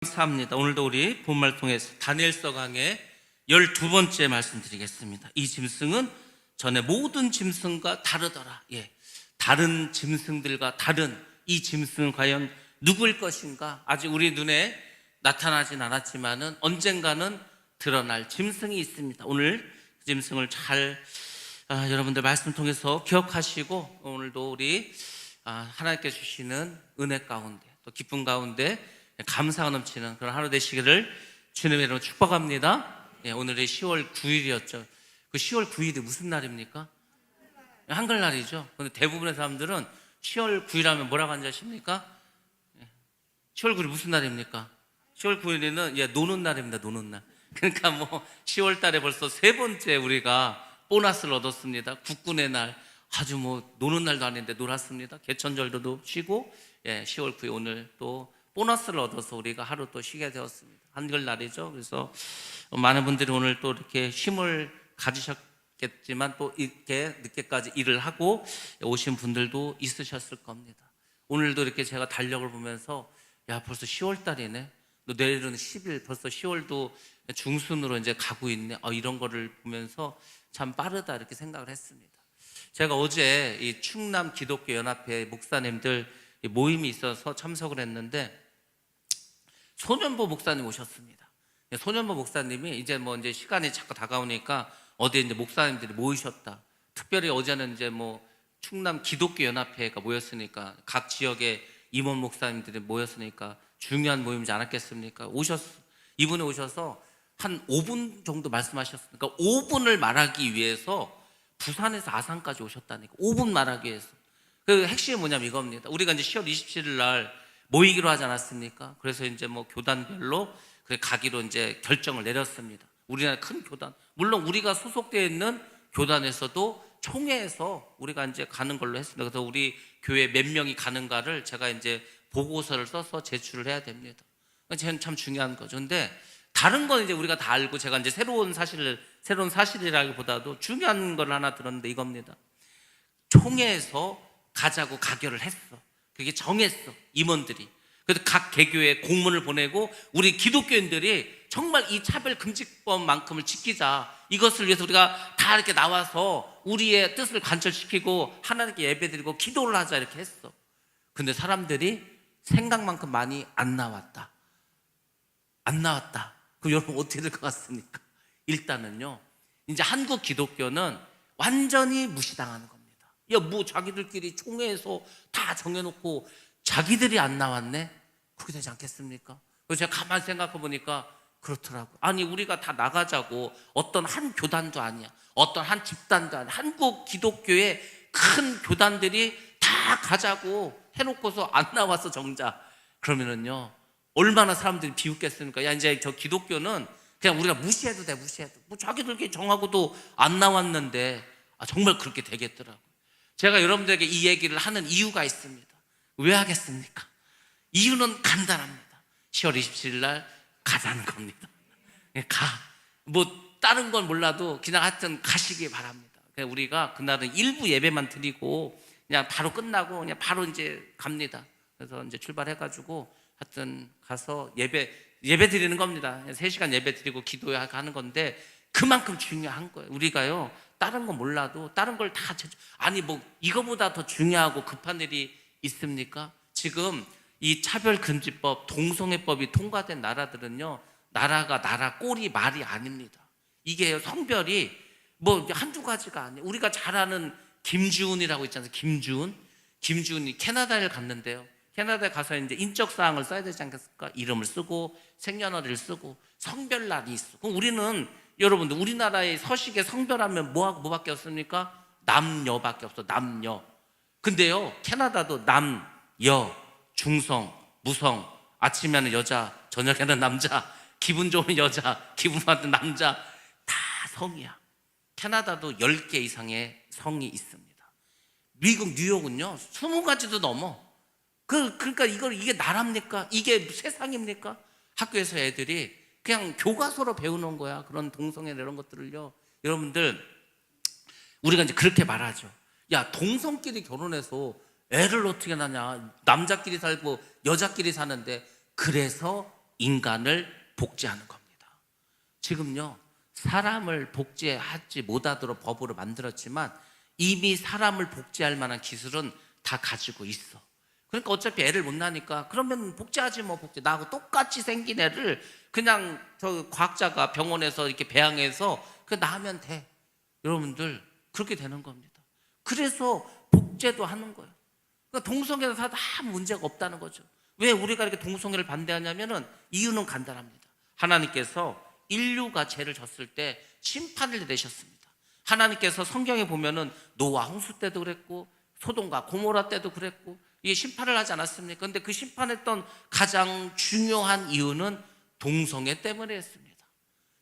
감사합니다. 오늘도 우리 본말 통해서 다니엘서 강의 12번째 말씀드리겠습니다. 이 짐승은 전에 모든 짐승과 다르더라. 다른 짐승들과 다른 이 짐승은 과연 누구일 것인가? 아직 우리 눈에 나타나진 않았지만은 언젠가는 드러날 짐승이 있습니다. 오늘 그 짐승을 잘 여러분들 말씀 통해서 기억하시고 오늘도 우리 하나님께 주시는 은혜 가운데 또 기쁨 가운데 감사가 넘치는 그런 하루 되시기를 주님의 이름으로 축복합니다. 오늘이 10월 9일이었죠. 그 10월 9일이 무슨 날입니까? 한글날이죠. 근데 대부분의 사람들은 10월 9일 하면 뭐라고 하는지 아십니까? 10월 9일 무슨 날입니까? 10월 9일에는 노는 날입니다. 노는 날. 그러니까 10월 달에 벌써 세 번째 우리가 보너스를 얻었습니다. 국군의 날. 아주 노는 날도 아닌데 놀았습니다. 개천절도 쉬고 10월 9일 오늘 또 보너스를 얻어서 우리가 하루 또 쉬게 되었습니다. 한글날이죠. 그래서 많은 분들이 오늘 또 이렇게 쉼을 가지셨겠지만 또 이렇게 늦게까지 일을 하고 오신 분들도 있으셨을 겁니다. 오늘도 이렇게 제가 달력을 보면서 벌써 10월 달이네. 또 내일은 10일, 벌써 10월도 중순으로 이제 가고 있네. 이런 거를 보면서 참 빠르다 이렇게 생각을 했습니다. 제가 어제 이 충남 기독교 연합회 목사님들 모임이 있어서 참석을 했는데 소년보 목사님 오셨습니다. 소년보 목사님이 이제 시간이 자꾸 다가오니까 어디에 이제 목사님들이 모이셨다. 특별히 어제는 이제 충남 기독교 연합회가 모였으니까 각 지역의 임원 목사님들이 모였으니까 중요한 모임이지 않았겠습니까? 이분이 오셔서 한 5분 정도 말씀하셨으니까 5분을 말하기 위해서 부산에서 아산까지 오셨다니까. 5분 말하기 위해서. 그 핵심이 뭐냐면 이겁니다. 우리가 이제 10월 27일 날 모이기로 하지 않았습니까? 그래서 이제 교단별로 가기로 이제 결정을 내렸습니다. 우리나라 큰 교단. 물론 우리가 소속되어 있는 교단에서도 총회에서 우리가 이제 가는 걸로 했습니다. 그래서 우리 교회 몇 명이 가는가를 제가 이제 보고서를 써서 제출을 해야 됩니다. 그건 참 중요한 거죠. 근데 다른 건 이제 우리가 다 알고 제가 이제 새로운 사실이라기보다도 중요한 걸 하나 들었는데 이겁니다. 총회에서 가자고 가결을 했어. 그게 정했어. 임원들이. 그래서 각 개교에 공문을 보내고 우리 기독교인들이 정말 이 차별금지법만큼을 지키자. 이것을 위해서 우리가 다 이렇게 나와서 우리의 뜻을 관철시키고 하나님께 예배드리고 기도를 하자 이렇게 했어. 근데 사람들이 생각만큼 많이 안 나왔다. 그럼 여러분 어떻게 될 것 같습니까? 일단은요, 이제 한국 기독교는 완전히 무시당하는 겁니다. 자기들끼리 총회에서 다 정해놓고 자기들이 안 나왔네? 그렇게 되지 않겠습니까? 그래서 제가 가만히 생각해 보니까 그렇더라고요. 아니, 우리가 다 나가자고 어떤 한 교단도 아니야. 어떤 한 집단도 아니야. 한국 기독교의 큰 교단들이 다 가자고 해놓고서 안 나와서 정작. 그러면은요, 얼마나 사람들이 비웃겠습니까? 이제 저 기독교는 그냥 우리가 무시해도 돼, 자기들끼리 정하고도 안 나왔는데, 정말 그렇게 되겠더라고요. 제가 여러분들에게 이 얘기를 하는 이유가 있습니다. 왜 하겠습니까? 이유는 간단합니다. 10월 27일 날 가자는 겁니다. 다른 건 몰라도 그냥 하여튼 가시기 바랍니다. 그냥 우리가 그날은 일부 예배만 드리고 그냥 바로 끝나고 그냥 바로 이제 갑니다. 그래서 이제 출발해가지고 하여튼 가서 예배 드리는 겁니다. 3시간 예배 드리고 기도하는 건데 그만큼 중요한 거예요. 우리가요, 다른 거 몰라도 다른 걸 다 이거보다 더 중요하고 급한 일이 있습니까? 지금 이 차별금지법, 동성애법이 통과된 나라들은요, 나라가 나라 꼴이 말이 아닙니다. 이게 성별이 한두 가지가 아니에요. 우리가 잘 아는 김주훈이라고 있잖아요. 김주훈이 캐나다를 갔는데요. 캐나다에 가서 이제 인적사항을 써야 되지 않겠습니까? 이름을 쓰고 생년월일을 쓰고 성별날이 있어. 그럼 우리는 여러분들 우리나라의 서식에 성별하면 뭐밖에 없습니까? 남녀밖에 없어. 남녀. 근데요, 캐나다도 남, 여, 중성, 무성, 아침에는 여자, 저녁에는 남자, 기분 좋은 여자, 기분 나쁜 남자, 다 성이야. 캐나다도 10개 이상의 성이 있습니다. 미국 뉴욕은요 20가지도 넘어. 그러니까 이게 나라입니까? 이게 세상입니까? 학교에서 애들이 그냥 교과서로 배우는 거야. 그런 동성애 이런 것들을요. 여러분들, 우리가 이제 그렇게 말하죠. 동성끼리 결혼해서 애를 어떻게 낳냐? 남자끼리 살고 여자끼리 사는데 그래서 인간을 복제하는 겁니다. 지금요, 사람을 복제하지 못하도록 법으로 만들었지만 이미 사람을 복제할 만한 기술은 다 가지고 있어. 그러니까 어차피 애를 못 낳으니까 그러면 복제하지 뭐. 복제 나하고 똑같이 생긴 애를 그냥 저 과학자가 병원에서 이렇게 배양해서 그 낳으면 돼. 여러분들 그렇게 되는 겁니다. 그래서 복제도 하는 거예요. 그러니까 동성애는 다 문제가 없다는 거죠. 왜 우리가 이렇게 동성애를 반대하냐면은 이유는 간단합니다. 하나님께서 인류가 죄를 졌을 때 심판을 내리셨습니다. 하나님께서 성경에 보면은 노아 홍수 때도 그랬고 소돔과 고모라 때도 그랬고 이 심판을 하지 않았습니까? 그런데 그 심판했던 가장 중요한 이유는 동성애 때문에 했습니다.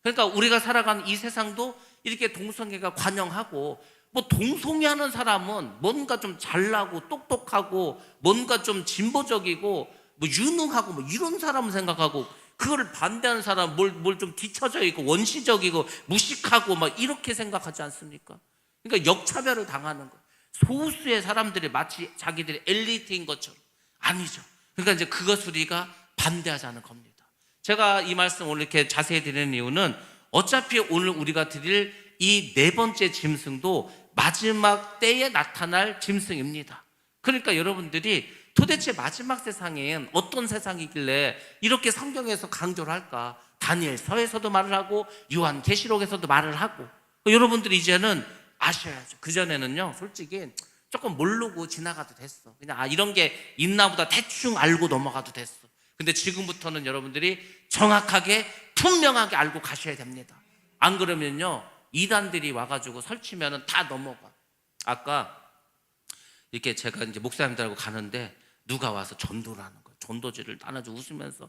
그러니까 우리가 살아가는 이 세상도 이렇게 동성애가 관영하고, 뭐 동성애하는 사람은 뭔가 좀 잘나고 똑똑하고 뭔가 좀 진보적이고 뭐 유능하고 뭐 이런 사람을 생각하고, 그거를 반대하는 사람은 뭘 좀 뒤처져 있고 원시적이고 무식하고 막 이렇게 생각하지 않습니까? 그러니까 역차별을 당하는 거예요. 소수의 사람들이 마치 자기들이 엘리트인 것처럼. 아니죠. 그러니까 이제 그것을 우리가 반대하자는 겁니다. 제가 이 말씀 오늘 이렇게 자세히 드리는 이유는 어차피 오늘 우리가 드릴 이 네 번째 짐승도 마지막 때에 나타날 짐승입니다. 그러니까 여러분들이 도대체 마지막 세상엔 어떤 세상이길래 이렇게 성경에서 강조를 할까? 다니엘서에서도 말을 하고 요한계시록에서도 말을 하고, 여러분들이 이제는 아셔야죠. 그전에는요 솔직히 조금 모르고 지나가도 됐어. 그냥 이런 게 있나 보다 대충 알고 넘어가도 됐어. 근데 지금부터는 여러분들이 정확하게 분명하게 알고 가셔야 됩니다. 안 그러면요 이단들이 와가지고 설치면은 다 넘어가. 아까 이렇게 제가 이제 목사님들하고 가는데 누가 와서 전도를 하는 거예요. 전도지를 따라줘 웃으면서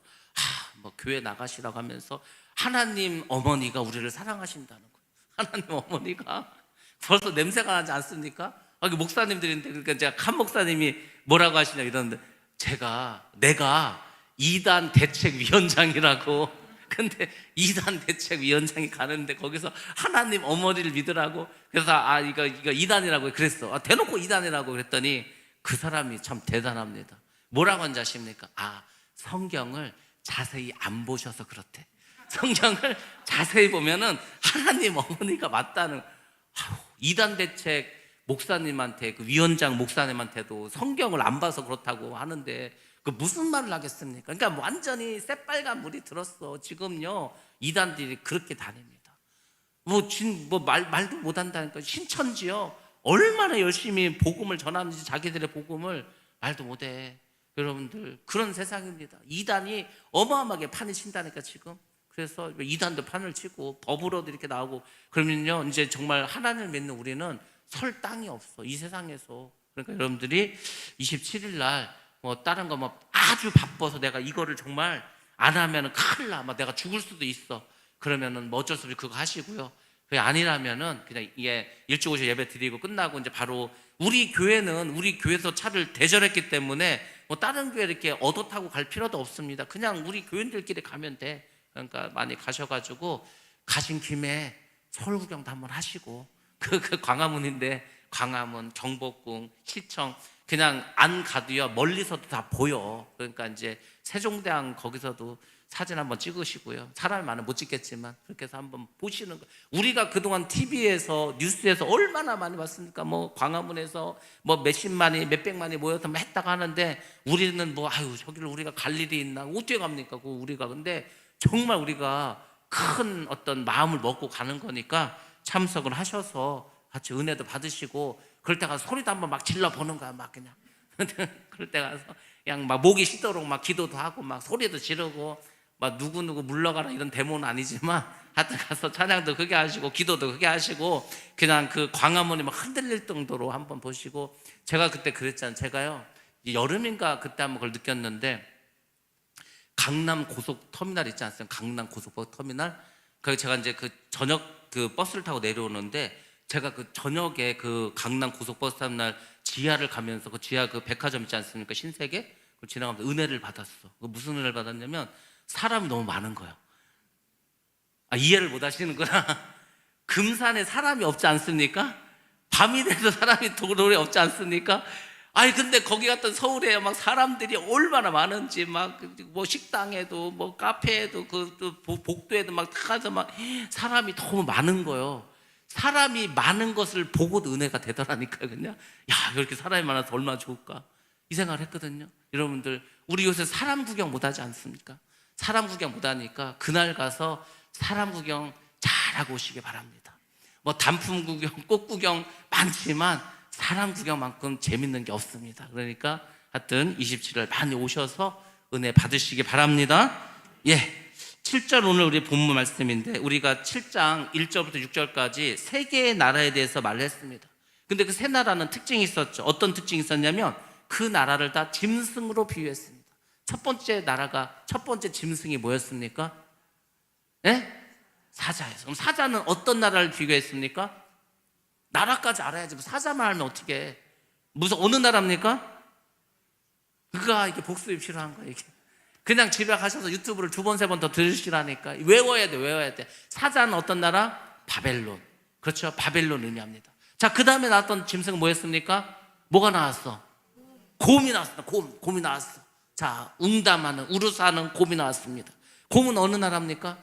뭐 교회 나가시라고 하면서 하나님 어머니가 우리를 사랑하신다는 거예요. 하나님 어머니가 벌써 냄새가 나지 않습니까? 목사님들인데, 그러니까 제가 한 목사님이 뭐라고 하시냐 이러는데, 내가 이단 대책위원장이라고. 근데 이단 대책위원장이 가는데 거기서 하나님 어머니를 믿으라고. 그래서 이거 이단이라고 그랬어. 대놓고 이단이라고 그랬더니 그 사람이 참 대단합니다. 뭐라고 한지 아십니까? 성경을 자세히 안 보셔서 그렇대. 성경을 자세히 보면은 하나님 어머니가 맞다는. 이단 대책 목사님한테, 그 위원장 목사님한테도 성경을 안 봐서 그렇다고 하는데 그 무슨 말을 하겠습니까? 그러니까 완전히 새빨간 물이 들었어. 지금요 이단들이 그렇게 다닙니다. 말도 못한다니까. 신천지요 얼마나 열심히 복음을 전하는지 자기들의 복음을 말도 못해. 여러분들 그런 세상입니다. 이단이 어마어마하게 판을 친다니까 지금. 그래서 이단도 판을 치고 법으로도 이렇게 나오고 그러면요 이제 정말 하나님을 믿는 우리는 설 땅이 없어 이 세상에서. 그러니까 여러분들이 27일 날 뭐 다른 거 뭐 아주 바빠서 내가 이거를 정말 안 하면은 큰일 나, 막 내가 죽을 수도 있어. 그러면은 뭐 어쩔 수 없이 그거 하시고요. 그게 아니라면은 그냥 이게 일찍 오셔 예배 드리고 끝나고 이제 바로 우리 교회에서 차를 대절했기 때문에 뭐 다른 교회 이렇게 얻어 타고 갈 필요도 없습니다. 그냥 우리 교인들끼리 가면 돼. 그러니까 많이 가셔가지고 가신 김에 서울 구경도 한번 하시고 그 광화문인데 광화문, 경복궁, 시청 그냥 안 가도요 멀리서도 다 보여. 그러니까 이제 세종대왕 거기서도 사진 한번 찍으시고요. 사람이 많으면 못 찍겠지만 그렇게 해서 한번 보시는 거예요. 우리가 그동안 TV에서 뉴스에서 얼마나 많이 봤습니까? 뭐 광화문에서 뭐 몇십만이 몇백만이 모여서 뭐 했다고 하는데 우리는 저기를 우리가 갈 일이 있나? 어떻게 갑니까? 우리가. 근데 정말 우리가 큰 어떤 마음을 먹고 가는 거니까 참석을 하셔서 같이 은혜도 받으시고, 그럴 때 가서 소리도 한번 막 질러 보는 거야. 막 그냥 그럴 때 가서 그냥 막 목이 쉬도록 막 기도도 하고 막 소리도 지르고 막 누구누구 물러가라 이런 데모는 아니지만 하여튼 가서 찬양도 크게 하시고 기도도 크게 하시고 그냥 그 광화문이 막 흔들릴 정도로 한번 보시고. 제가 그때 그랬잖아요. 제가요 여름인가 그때 한번 그걸 느꼈는데, 강남 고속터미널 있지 않습니까? 강남 고속터미널. 그 제가 이제 그 저녁 그 버스를 타고 내려오는데, 제가 그 저녁에 그 강남 고속버스터미널 지하를 가면서 그 지하 그 백화점 있지 않습니까? 신세계? 그걸 지나가면서 은혜를 받았어. 무슨 은혜를 받았냐면 사람이 너무 많은 거예요. 이해를 못 하시는구나. 금산에 사람이 없지 않습니까? 밤이 돼도 사람이 도로에 없지 않습니까? 아니 근데 거기 갔던 서울에 막 사람들이 얼마나 많은지 막 뭐 식당에도 뭐 카페에도 그 복도에도 막 가서 막 사람이 너무 많은 거예요. 사람이 많은 것을 보고도 은혜가 되더라니까요. 그냥 야, 이렇게 사람이 많아서 얼마나 좋을까 이 생각을 했거든요. 여러분들 우리 요새 사람 구경 못 하지 않습니까? 사람 구경 못 하니까 그날 가서 사람 구경 잘하고 오시기 바랍니다. 뭐 단품 구경, 꽃 구경 많지만 사람 구경만큼 재밌는 게 없습니다. 그러니까 하여튼 27일 많이 오셔서 은혜 받으시기 바랍니다. 예, 7절 오늘 우리 본문 말씀인데 우리가 7장 1절부터 6절까지 세 개의 나라에 대해서 말을 했습니다. 근데 그 세 나라는 특징이 있었죠. 어떤 특징이 있었냐면 그 나라를 다 짐승으로 비유했습니다. 첫 번째 나라가, 첫 번째 짐승이 뭐였습니까? 예? 사자였어요. 그럼 사자는 어떤 나라를 비교했습니까? 나라까지 알아야지. 사자만 알면 어떻게 해? 무슨 어느 나라입니까? 그가 이게 복습이 필요한 거예요. 이게. 그냥 집에 가셔서 유튜브를 2번, 3번 더 들으시라니까. 외워야 돼, 외워야 돼. 사자는 어떤 나라? 바벨론. 그렇죠? 바벨론 의미합니다. 자, 그 다음에 나왔던 짐승은 뭐였습니까? 뭐가 나왔어? 곰이 나왔습니다. 곰이 나왔어. 자, 웅담하는, 우르사는 곰이 나왔습니다. 곰은 어느 나라입니까?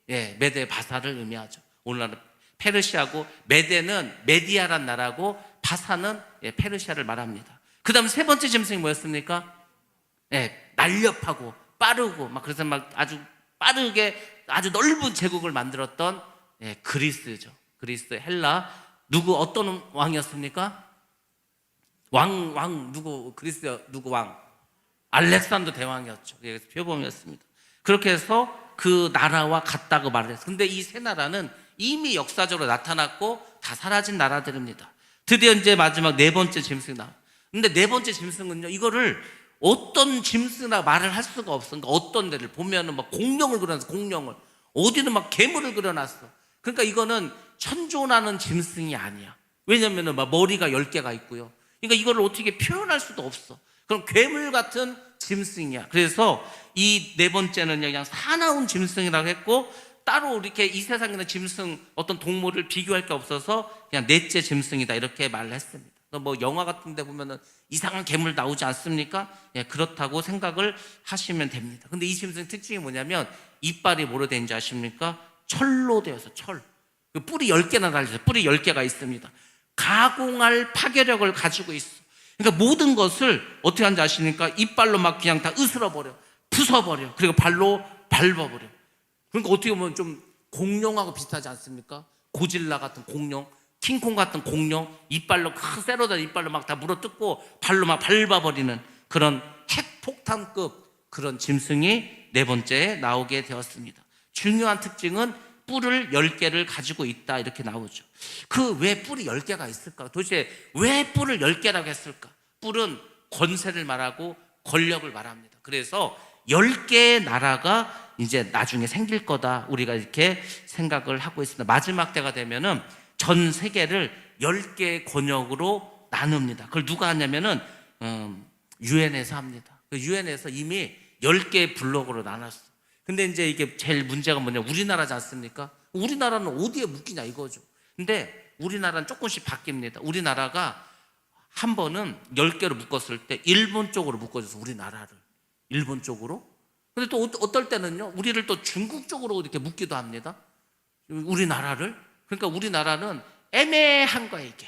예, 메데 바사를 의미하죠. 오늘날은 페르시아고, 메데는 메디아란 나라고, 바사는 예, 페르시아를 말합니다. 그 다음 세 번째 짐승이 뭐였습니까? 예, 날렵하고 빠르고 막 그래서 막 아주 빠르게 아주 넓은 제국을 만들었던 예, 그리스죠. 그리스, 헬라. 누구 어떤 왕이었습니까? 누구 그리스 누구 왕? 알렉산더 대왕이었죠. 그래서 표범이었습니다. 그렇게 해서 그 나라와 같다고 말을 했어요. 근데 이 세 나라는 이미 역사적으로 나타났고 다 사라진 나라들입니다. 드디어 이제 마지막 네 번째 짐승이 나와요. 근데 네 번째 짐승은요, 이거를 어떤 짐승이나 말을 할 수가 없어. 그러니까 어떤 데를 보면은 막 공룡을 그려놨어. 공룡을 어디는 막 괴물을 그려놨어. 그러니까 이거는 천존하는 짐승이 아니야. 왜냐면은 막 머리가 10개가 있고요. 그러니까 이걸 어떻게 표현할 수도 없어. 그럼 괴물 같은 짐승이야. 그래서 이 네 번째는 그냥 사나운 짐승이라고 했고, 따로 이렇게 이 세상에 있는 짐승 어떤 동물을 비교할 게 없어서 그냥 넷째 짐승이다 이렇게 말을 했습니다. 뭐 영화 같은 데 보면은 이상한 괴물 나오지 않습니까? 예, 그렇다고 생각을 하시면 됩니다. 근데 이 짐승 특징이 뭐냐면 이빨이 뭐로 되는지 아십니까? 철로 되어서 철. 그 뿔이 10개나 달려서 뿔이 10개가 있습니다. 가공할 파괴력을 가지고 있어. 그러니까 모든 것을 어떻게 하는지 아십니까? 이빨로 막 그냥 다 으스러버려, 부숴버려. 그리고 발로 밟아버려. 그러니까 어떻게 보면 좀 공룡하고 비슷하지 않습니까? 고질라 같은 공룡, 킹콩 같은 공룡, 이빨로 세로다 이빨로 막 다 물어뜯고 발로 막 밟아버리는 그런 핵폭탄급 그런 짐승이 네 번째에 나오게 되었습니다. 중요한 특징은 뿔을 10개를 가지고 있다 이렇게 나오죠. 그 왜 뿔이 10개가 있을까? 도대체 왜 뿔을 10개라고 했을까? 뿔은 권세를 말하고 권력을 말합니다. 그래서 10개의 나라가 이제 나중에 생길 거다 우리가 이렇게 생각을 하고 있습니다. 마지막 때가 되면은 전 세계를 10개의 권역으로 나눕니다. 그걸 누가 하냐면은 유엔에서 합니다. 유엔에서 이미 10개의 블록으로 나눴어. 근데 이제 이게 제일 문제가 뭐냐, 우리나라지 않습니까? 우리나라는 어디에 묶이냐 이거죠. 근데 우리나라는 조금씩 바뀝니다. 우리나라가 한 번은 10개로 묶었을 때 일본 쪽으로 묶어줘서 우리나라를 일본 쪽으로. 근데 또 어떨 때는요, 우리를 또 중국 쪽으로 이렇게 묶기도 합니다. 우리나라를. 그러니까 우리나라는 애매한 거야 이게.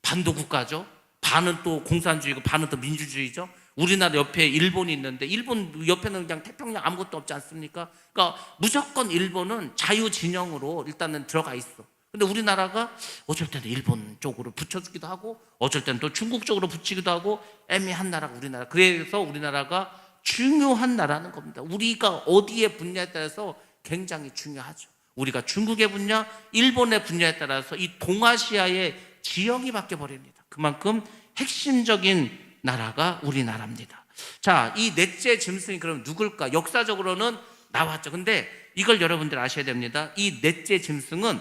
반도 국가죠. 반은 또 공산주의고 반은 또 민주주의죠. 우리나라 옆에 일본이 있는데 일본 옆에는 그냥 태평양 아무것도 없지 않습니까? 그러니까 무조건 일본은 자유진영으로 일단은 들어가 있어. 근데 우리나라가 어쩔 때는 일본 쪽으로 붙여주기도 하고 어쩔 때는 또 중국 쪽으로 붙이기도 하고 애매한 나라가 우리나라. 그래서 우리나라가 중요한 나라는 겁니다. 우리가 어디에 붙냐에 따라서 굉장히 중요하죠. 우리가 중국의 분야, 일본의 분야에 따라서 이 동아시아의 지형이 바뀌어 버립니다. 그만큼 핵심적인 나라가 우리나라입니다. 자, 이 넷째 짐승이 그럼 누굴까? 역사적으로는 나왔죠. 근데 이걸 여러분들 아셔야 됩니다. 이 넷째 짐승은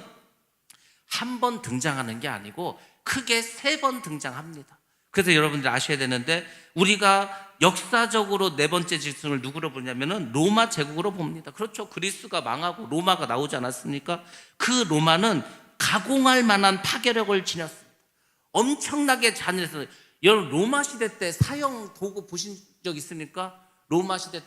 한 번 등장하는 게 아니고 크게 3번 등장합니다. 그래서 여러분들 아셔야 되는데 우리가 역사적으로 네 번째 짐승을 누구로 보냐면은 로마 제국으로 봅니다. 그렇죠. 그리스가 망하고 로마가 나오지 않았습니까? 그 로마는 가공할 만한 파괴력을 지녔습니다. 엄청나게 잔인해서 여러분 로마 시대 때 사형 도구 보신 적 있습니까? 로마 시대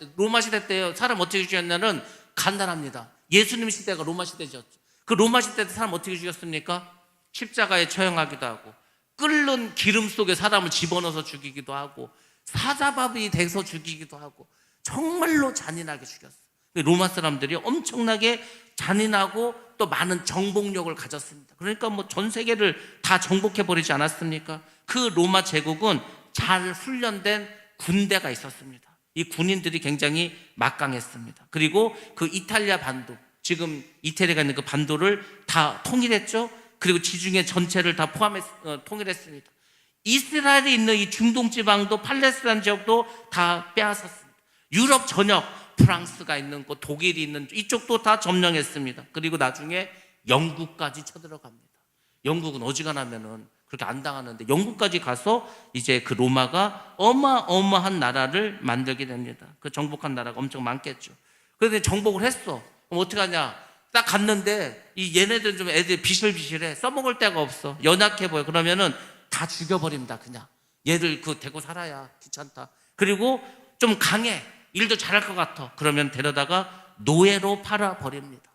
때 사람 어떻게 죽였냐면 간단합니다. 예수님 시대가 로마 시대죠. 그 로마 시대 때 사람 어떻게 죽였습니까? 십자가에 처형하기도 하고, 끓는 기름 속에 사람을 집어넣어서 죽이기도 하고, 사자밥이 돼서 죽이기도 하고, 정말로 잔인하게 죽였어요. 로마 사람들이 엄청나게 잔인하고 또 많은 정복력을 가졌습니다. 그러니까 뭐 전 세계를 다 정복해버리지 않았습니까? 그 로마 제국은 잘 훈련된 군대가 있었습니다. 이 군인들이 굉장히 막강했습니다. 그리고 그 이탈리아 반도, 지금 이태리가 있는 그 반도를 다 통일했죠. 그리고 지중해 전체를 다 통일했습니다. 이스라엘이 있는 이 중동 지방도, 팔레스타인 지역도 다 빼앗았습니다. 유럽 전역, 프랑스가 있는 곳, 독일이 있는 이쪽도 다 점령했습니다. 그리고 나중에 영국까지 쳐들어갑니다. 영국은 어지간하면은 그렇게 안 당하는데 영국까지 가서 이제 그 로마가 어마어마한 나라를 만들게 됩니다. 그 정복한 나라가 엄청 많겠죠. 그런데 정복을 했어. 그럼 어떻게 하냐? 딱 갔는데 이 얘네들은 좀 애들 비실비실해. 써먹을 데가 없어. 연약해 보여. 그러면은 다 죽여버립니다. 그냥 얘들 그 대고 살아야 귀찮다. 그리고 좀 강해. 일도 잘할 것 같아. 그러면 데려다가 노예로 팔아버립니다.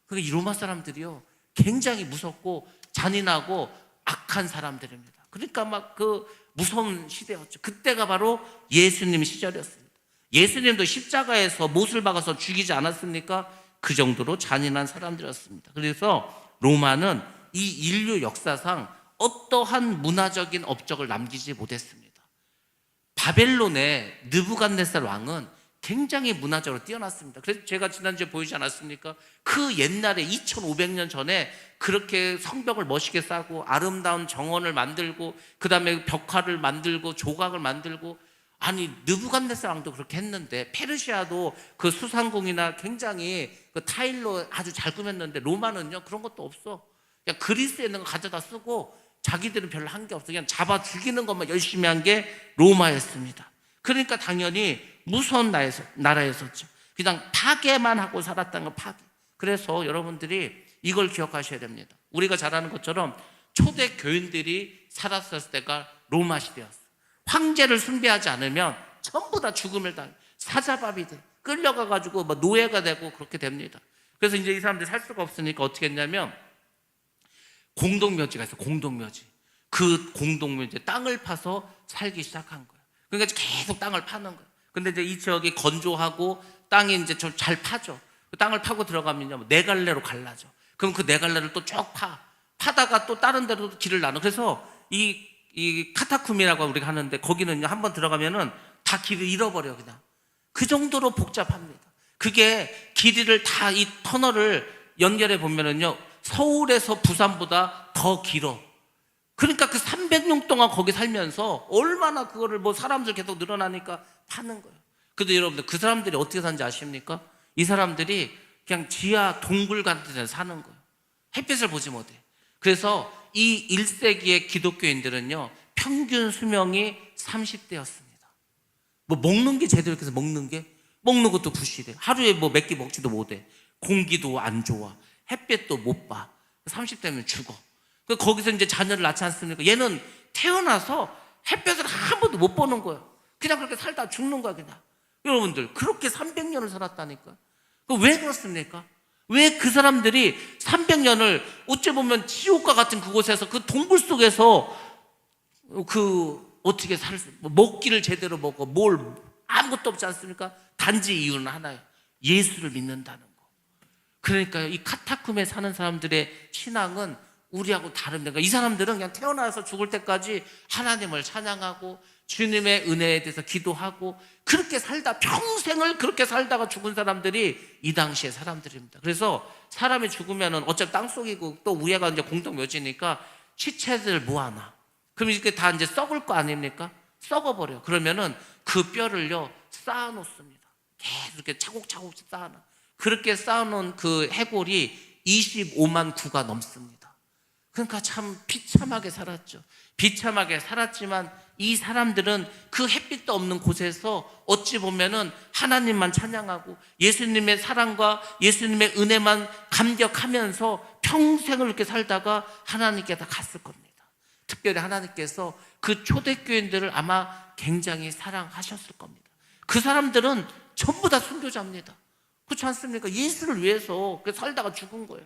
그러니까 이 로마 사람들이요, 굉장히 무섭고 잔인하고 악한 사람들입니다. 그러니까 막 그 무서운 시대였죠. 그때가 바로 예수님 시절이었습니다. 예수님도 십자가에서 못을 박아서 죽이지 않았습니까? 그 정도로 잔인한 사람들이었습니다. 그래서 로마는 이 인류 역사상 어떠한 문화적인 업적을 남기지 못했습니다. 바벨론의 느부갓네살 왕은 굉장히 문화적으로 뛰어났습니다. 그래서 제가 지난주에 보이지 않았습니까? 그 옛날에 2500년 전에 그렇게 성벽을 멋있게 쌓고 아름다운 정원을 만들고 그 다음에 벽화를 만들고 조각을 만들고, 아니 느부갓네살 왕도 그렇게 했는데, 페르시아도 그 수상궁이나 굉장히 그 타일로 아주 잘 꾸몄는데, 로마는요 그런 것도 없어. 그냥 그리스에 있는 거 가져다 쓰고 자기들은 별로 한 게 없어. 그냥 잡아 죽이는 것만 열심히 한 게 로마였습니다. 그러니까 당연히 무서운 나라였었죠. 그냥 파괴만 하고 살았다는 건 파괴. 그래서 여러분들이 이걸 기억하셔야 됩니다. 우리가 잘 아는 것처럼 초대 교인들이 살았을 때가 로마 시대였어요. 황제를 숭배하지 않으면 전부 다 죽음을 당해. 사자밥이 돼. 끌려가가지고 뭐 노예가 되고 그렇게 됩니다. 그래서 이제 이 사람들이 살 수가 없으니까 어떻게 했냐면 공동묘지가 있어요. 공동묘지. 그 공동묘지 땅을 파서 살기 시작한 거예요. 그러니까 계속 땅을 파는 거예요. 근데 이제 이 지역이 건조하고 땅이 이제 좀 잘 파죠. 그 땅을 파고 들어가면요, 네 갈래로 갈라져. 그럼 그 네 갈래를 또 쭉 파다가 또 다른 데로 길을 나눠. 그래서 이 카타쿰이라고 우리가 하는데, 거기는요, 한번 들어가면은 다 길을 잃어버려, 그냥. 그 정도로 복잡합니다. 그게 길이를 다 이 터널을 연결해 보면은요, 서울에서 부산보다 더 길어. 그러니까 그 300년 동안 거기 살면서 얼마나 그거를 뭐 사람들 계속 늘어나니까 파는 거예요. 근데 여러분들 그 사람들이 어떻게 사는지 아십니까? 이 사람들이 그냥 지하 동굴 같은 데 사는 거예요. 햇빛을 보지 못해. 그래서 이 1세기의 기독교인들은요, 평균 수명이 30대였습니다. 뭐 먹는 게 제대로 해서 먹는 것도 부실해. 하루에 뭐 몇 끼 먹지도 못해. 공기도 안 좋아. 햇빛도 못 봐. 30대면 죽어. 거기서 이제 자녀를 낳지 않습니까? 얘는 태어나서 햇볕을 한 번도 못 보는 거예요. 그냥 그렇게 살다 죽는 거야, 그냥. 여러분들, 그렇게 300년을 살았다니까. 왜 그렇습니까? 왜 그 사람들이 300년을 어찌 보면 지옥과 같은 그곳에서, 그 동굴 속에서 어떻게 먹기를 제대로 먹고 아무것도 없지 않습니까? 단지 이유는 하나예요. 예수를 믿는다는 거. 그러니까 이 카타쿰에 사는 사람들의 신앙은 우리하고 다릅니다. 이 사람들은 그냥 태어나서 죽을 때까지 하나님을 찬양하고 주님의 은혜에 대해서 기도하고 그렇게 살다, 평생을 그렇게 살다가 죽은 사람들이 이 당시의 사람들입니다. 그래서 사람이 죽으면은 어차피 땅속이고 또 우리가 이제 공동묘지니까 시체들 모아놔. 그럼 이렇게 다 이제 썩을 거 아닙니까? 썩어버려. 그러면은 그 뼈를요, 쌓아놓습니다. 계속 이렇게 차곡차곡 쌓아놔. 그렇게 쌓아놓은 그 해골이 25만 구가 넘습니다. 그러니까 참 비참하게 살았죠. 비참하게 살았지만 이 사람들은 그 햇빛도 없는 곳에서 어찌 보면은 하나님만 찬양하고 예수님의 사랑과 예수님의 은혜만 감격하면서 평생을 이렇게 살다가 하나님께 다 갔을 겁니다. 특별히 하나님께서 그 초대교인들을 아마 굉장히 사랑하셨을 겁니다. 그 사람들은 전부 다 순교자입니다. 그렇지 않습니까? 예수를 위해서 살다가 죽은 거예요.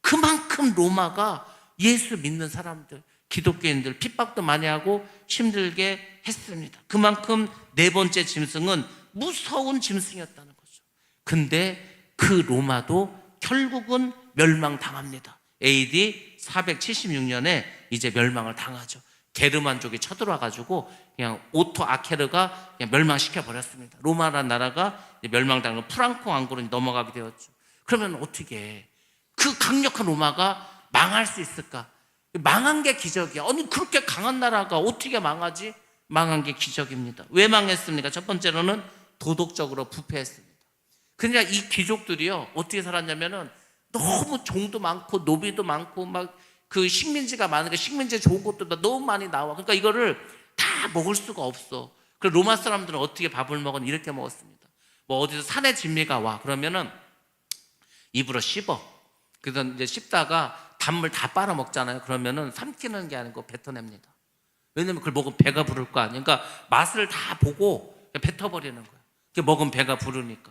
그만큼 로마가 예수 믿는 사람들, 기독교인들 핍박도 많이 하고 힘들게 했습니다. 그만큼 네 번째 짐승은 무서운 짐승이었다는 거죠. 근데 그 로마도 결국은 멸망당합니다. AD 476년에 이제 멸망을 당하죠. 게르만족이 쳐들어와가지고 그냥 오토 아케르가 그냥 멸망시켜 버렸습니다. 로마라는 나라가 멸망당하고 프랑코 왕국으로 넘어가게 되었죠. 그러면 어떻게 해? 그 강력한 로마가 망할 수 있을까? 망한 게 기적이야. 아니 그렇게 강한 나라가 어떻게 망하지? 망한 게 기적입니다. 왜 망했습니까? 첫 번째로는 도덕적으로 부패했습니다. 그러니까 이 귀족들이요 어떻게 살았냐면은 너무 종도 많고 노비도 많고 막 그 식민지가 많으니까 식민지에 좋은 것도 너무 많이 나와. 그러니까 이거를 다 먹을 수가 없어. 그래서 로마 사람들은 어떻게 밥을 먹었냐 이렇게 먹었습니다. 뭐 어디서 산에 진미가 와 그러면은 입으로 씹어. 그래서 이제 씹다가 단물 다 빨아 먹잖아요. 그러면은 삼키는 게 아니고 뱉어냅니다. 왜냐면 그걸 먹으면 배가 부를 거 아니에요. 그러니까 맛을 다 보고 뱉어버리는 거예요. 먹으면 배가 부르니까.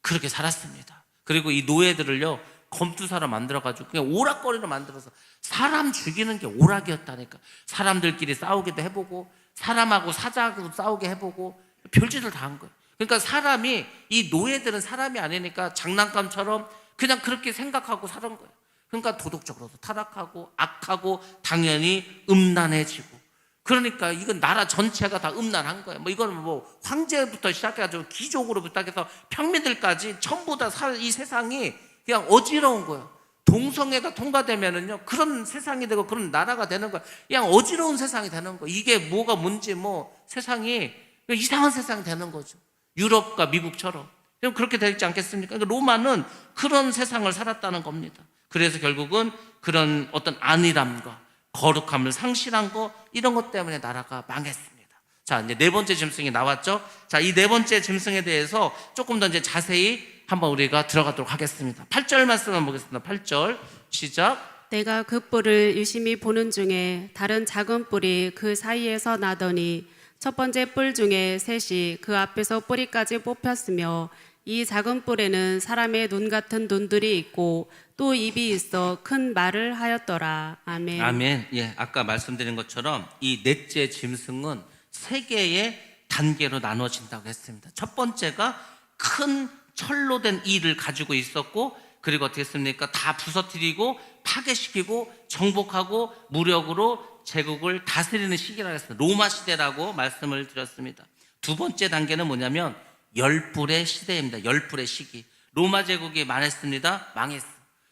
그렇게 살았습니다. 그리고 이 노예들을요 검투사로 만들어가지고 그냥 오락거리로 만들어서 사람 죽이는 게 오락이었다니까. 사람들끼리 싸우기도 해보고 사람하고 사자하고 싸우게 해보고 별짓을 다 한 거예요. 그러니까 사람이 이 노예들은 사람이 아니니까 장난감처럼 그냥 그렇게 생각하고 사는 거예요. 그러니까 도덕적으로도 타락하고 악하고 당연히 음란해지고. 그러니까 이건 나라 전체가 다 음란한 거예요. 뭐 이거는 뭐 황제부터 시작해가지고 귀족으로부터 해서 평민들까지 전부 다 이 세상이 그냥 어지러운 거예요. 동성애가 통과되면은요 그런 세상이 되고 그런 나라가 되는 거예요. 그냥 어지러운 세상이 되는 거예요. 이게 뭐가 뭔지 뭐 세상이 이상한 세상이 되는 거죠. 유럽과 미국처럼. 그렇게 되지 않겠습니까? 그러니까 로마는 그런 세상을 살았다는 겁니다. 그래서 결국은 그런 어떤 안일함과 거룩함을 상실한 거 이런 것 때문에 나라가 망했습니다. 자, 이제 네 번째 짐승이 나왔죠. 자, 이 네 번째 짐승에 대해서 조금 더 이제 자세히 한번 우리가 들어가도록 하겠습니다. 8절 말씀을 보겠습니다. 8절 시작. 내가 그 뿔을 유심히 보는 중에 다른 작은 뿔이 그 사이에서 나더니 첫 번째 뿔 중에 셋이 그 앞에서 뿌리까지 뽑혔으며 이 작은 뿔에는 사람의 눈 같은 눈들이 있고 또 입이 있어 큰 말을 하였더라. 아멘. 아멘. 예, 아까 말씀드린 것처럼 이 넷째 짐승은 세 개의 단계로 나눠진다고 했습니다. 첫 번째가 큰 철로 된 이를 가지고 있었고, 그리고 어떻게 했습니까? 다 부서뜨리고 파괴시키고 정복하고 무력으로 제국을 다스리는 시기라고 했습니다. 로마 시대라고 말씀을 드렸습니다. 두 번째 단계는 뭐냐면 열불의 시대입니다. 열불의 시기. 로마 제국이 망했습니다. 망했어.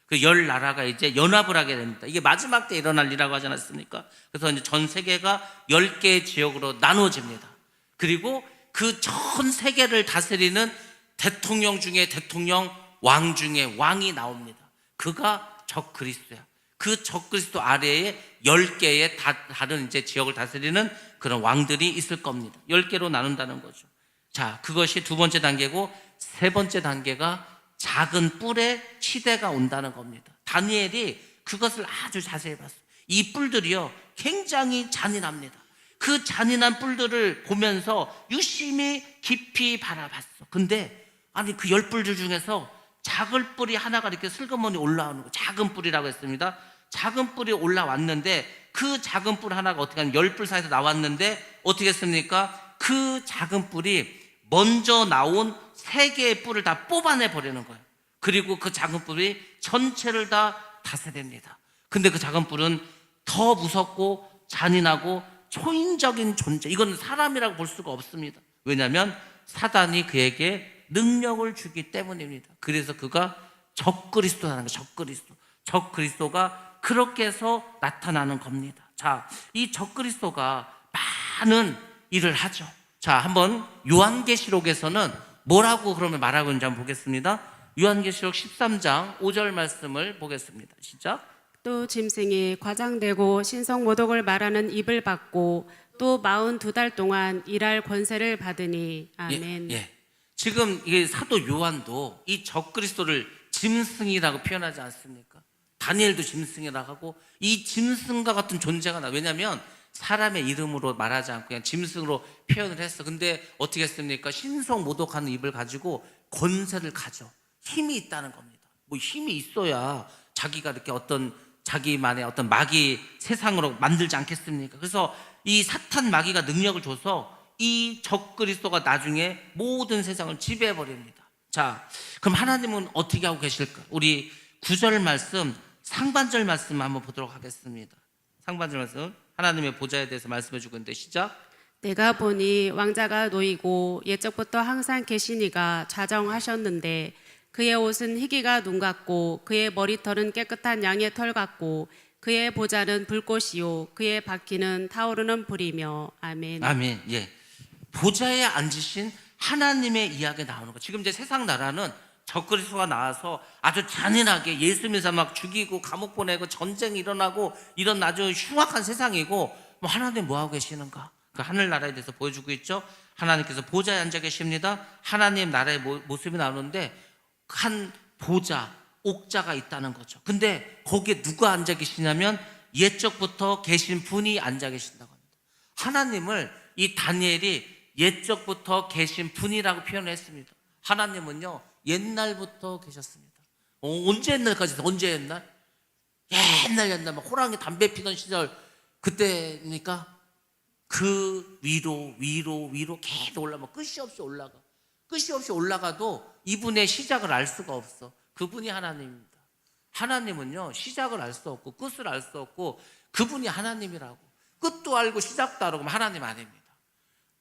그 열 나라가 이제 연합을 하게 됩니다. 이게 마지막 때 일어날 일이라고 하지 않았습니까? 그래서 이제 전 세계가 10개의 지역으로 나눠집니다. 그리고 그 전 세계를 다스리는 대통령 중에 대통령, 왕 중에 왕이 나옵니다. 그가 적그리스도야. 그 적그리스도 아래에 10개의 다른 이제 지역을 다스리는 그런 왕들이 있을 겁니다. 10개로 나눈다는 거죠. 자, 그것이 두 번째 단계고, 세 번째 단계가 작은 뿔의 시대가 온다는 겁니다. 다니엘이 그것을 아주 자세히 봤어요. 이 뿔들이요 굉장히 잔인합니다. 그 잔인한 뿔들을 보면서 유심히 깊이 바라봤어. 근데 아니 그 10뿔들 중에서 작은 뿔이 하나가 이렇게 슬그머니 올라오는 거, 작은 뿔이라고 했습니다. 작은 뿔이 올라왔는데 그 작은 뿔 하나가 어떻게 하면 10뿔 사이에서 나왔는데 어떻게 했습니까? 그 작은 뿔이 먼저 나온 3개의 뿔을 다 뽑아내 버리는 거예요. 그리고 그 작은 뿔이 전체를 다 다스립니다. 근데 그 작은 뿔은 더 무섭고 잔인하고 초인적인 존재, 이건 사람이라고 볼 수가 없습니다. 왜냐하면 사단이 그에게 능력을 주기 때문입니다. 그래서 그가 적그리스도라는 거예요. 적그리스도가 그렇게 해서 나타나는 겁니다. 자, 이 적그리스도가 많은 일을 하죠. 자, 한번 요한계시록에서는 뭐라고 그러면 말하고 있는지 한번 보겠습니다. 요한계시록 13장 5절 말씀을 보겠습니다. 시작. 또 짐승이 과장되고 신성 모독을 말하는 입을 받고 또 42달 동안 일할 권세를 받으니. 아멘. 예. 지금 이 사도 요한도 이 적그리스도를 짐승이라고 표현하지 않습니까? 다니엘도 짐승이라고 하고 이 짐승과 같은 존재가 나. 왜냐하면 사람의 이름으로 말하지 않고 그냥 짐승으로 표현을 했어. 근데 어떻게 했습니까? 신성 모독하는 입을 가지고 권세를 가져. 힘이 있다는 겁니다. 뭐 힘이 있어야 자기가 이렇게 어떤 자기만의 어떤 마귀 세상으로 만들지 않겠습니까? 그래서 이 사탄 마귀가 능력을 줘서 이 적그리스도가 나중에 모든 세상을 지배해 버립니다. 자, 그럼 하나님은 어떻게 하고 계실까? 우리 9절 말씀, 상반절 말씀 한번 보도록 하겠습니다. 상반절 말씀, 하나님의 보좌에 대해서 말씀해 주고 있는데 시작. 내가 보니 왕자가 놓이고 옛적부터 항상 계시니가 좌정하셨는데 그의 옷은 희기가 눈 같고 그의 머리털은 깨끗한 양의 털 같고 그의 보좌는 불꽃이요 그의 바퀴는 타오르는 불이며. 아멘. 아멘. 예. 보좌에 앉으신 하나님의 이야기가 나오는 거. 지금 이제 세상 나라는 적그리스도가 나와서 아주 잔인하게 예수 믿는 사람 막 죽이고 감옥 보내고 전쟁이 일어나고 이런 아주 흉악한 세상이고, 뭐 하나님 뭐 하고 계시는가? 그 하늘나라에 대해서 보여주고 있죠. 하나님께서 보좌에 앉아 계십니다. 하나님 나라의 모습이 나오는데 한 보좌, 옥자가 있다는 거죠. 근데 거기에 누가 앉아 계시냐면 옛적부터 계신 분이 앉아 계신다고 합니다. 하나님을 이 다니엘이 옛적부터 계신 분이라고 표현했습니다. 하나님은요 옛날부터 계셨습니다. 언제 옛날까지? 언제 옛날? 옛날 막 호랑이 담배 피던 시절 그때니까 그 위로 계속 올라가, 끝이 없이 올라가도 이분의 시작을 알 수가 없어. 그분이 하나님입니다. 하나님은요 시작을 알 수 없고 끝을 알 수 없고 그분이 하나님이라고. 끝도 알고 시작도 알고 그럼 하나님 아닙니다.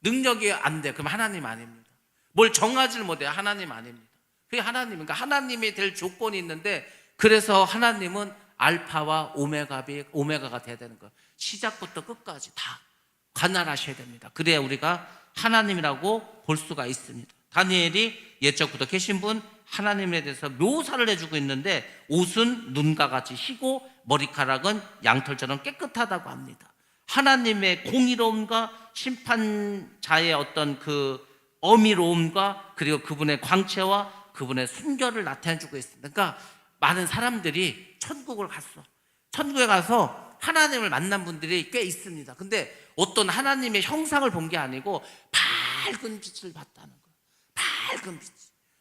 능력이 안 돼 그럼 하나님 아닙니다. 뭘 정하지를 못해 하나님 아닙니다. 그게 하나님이니까 하나님이 될 조건이 있는데, 그래서 하나님은 알파와 오메가가 돼야 되는 거예요. 시작부터 끝까지 다 관할하셔야 됩니다. 그래야 우리가 하나님이라고 볼 수가 있습니다. 다니엘이 옛적부터 계신 분 하나님에 대해서 묘사를 해주고 있는데 옷은 눈과 같이 희고 머리카락은 양털처럼 깨끗하다고 합니다. 하나님의 공의로움과 심판자의 어떤 그 어미로움과 그리고 그분의 광채와 그분의 순결을 나타내주고 있습니다. 그러니까 많은 사람들이 천국을 갔어. 천국에 가서 하나님을 만난 분들이 꽤 있습니다. 근데 어떤 하나님의 형상을 본 게 아니고 밝은 빛을 봤다는 거예요. 밝은 빛.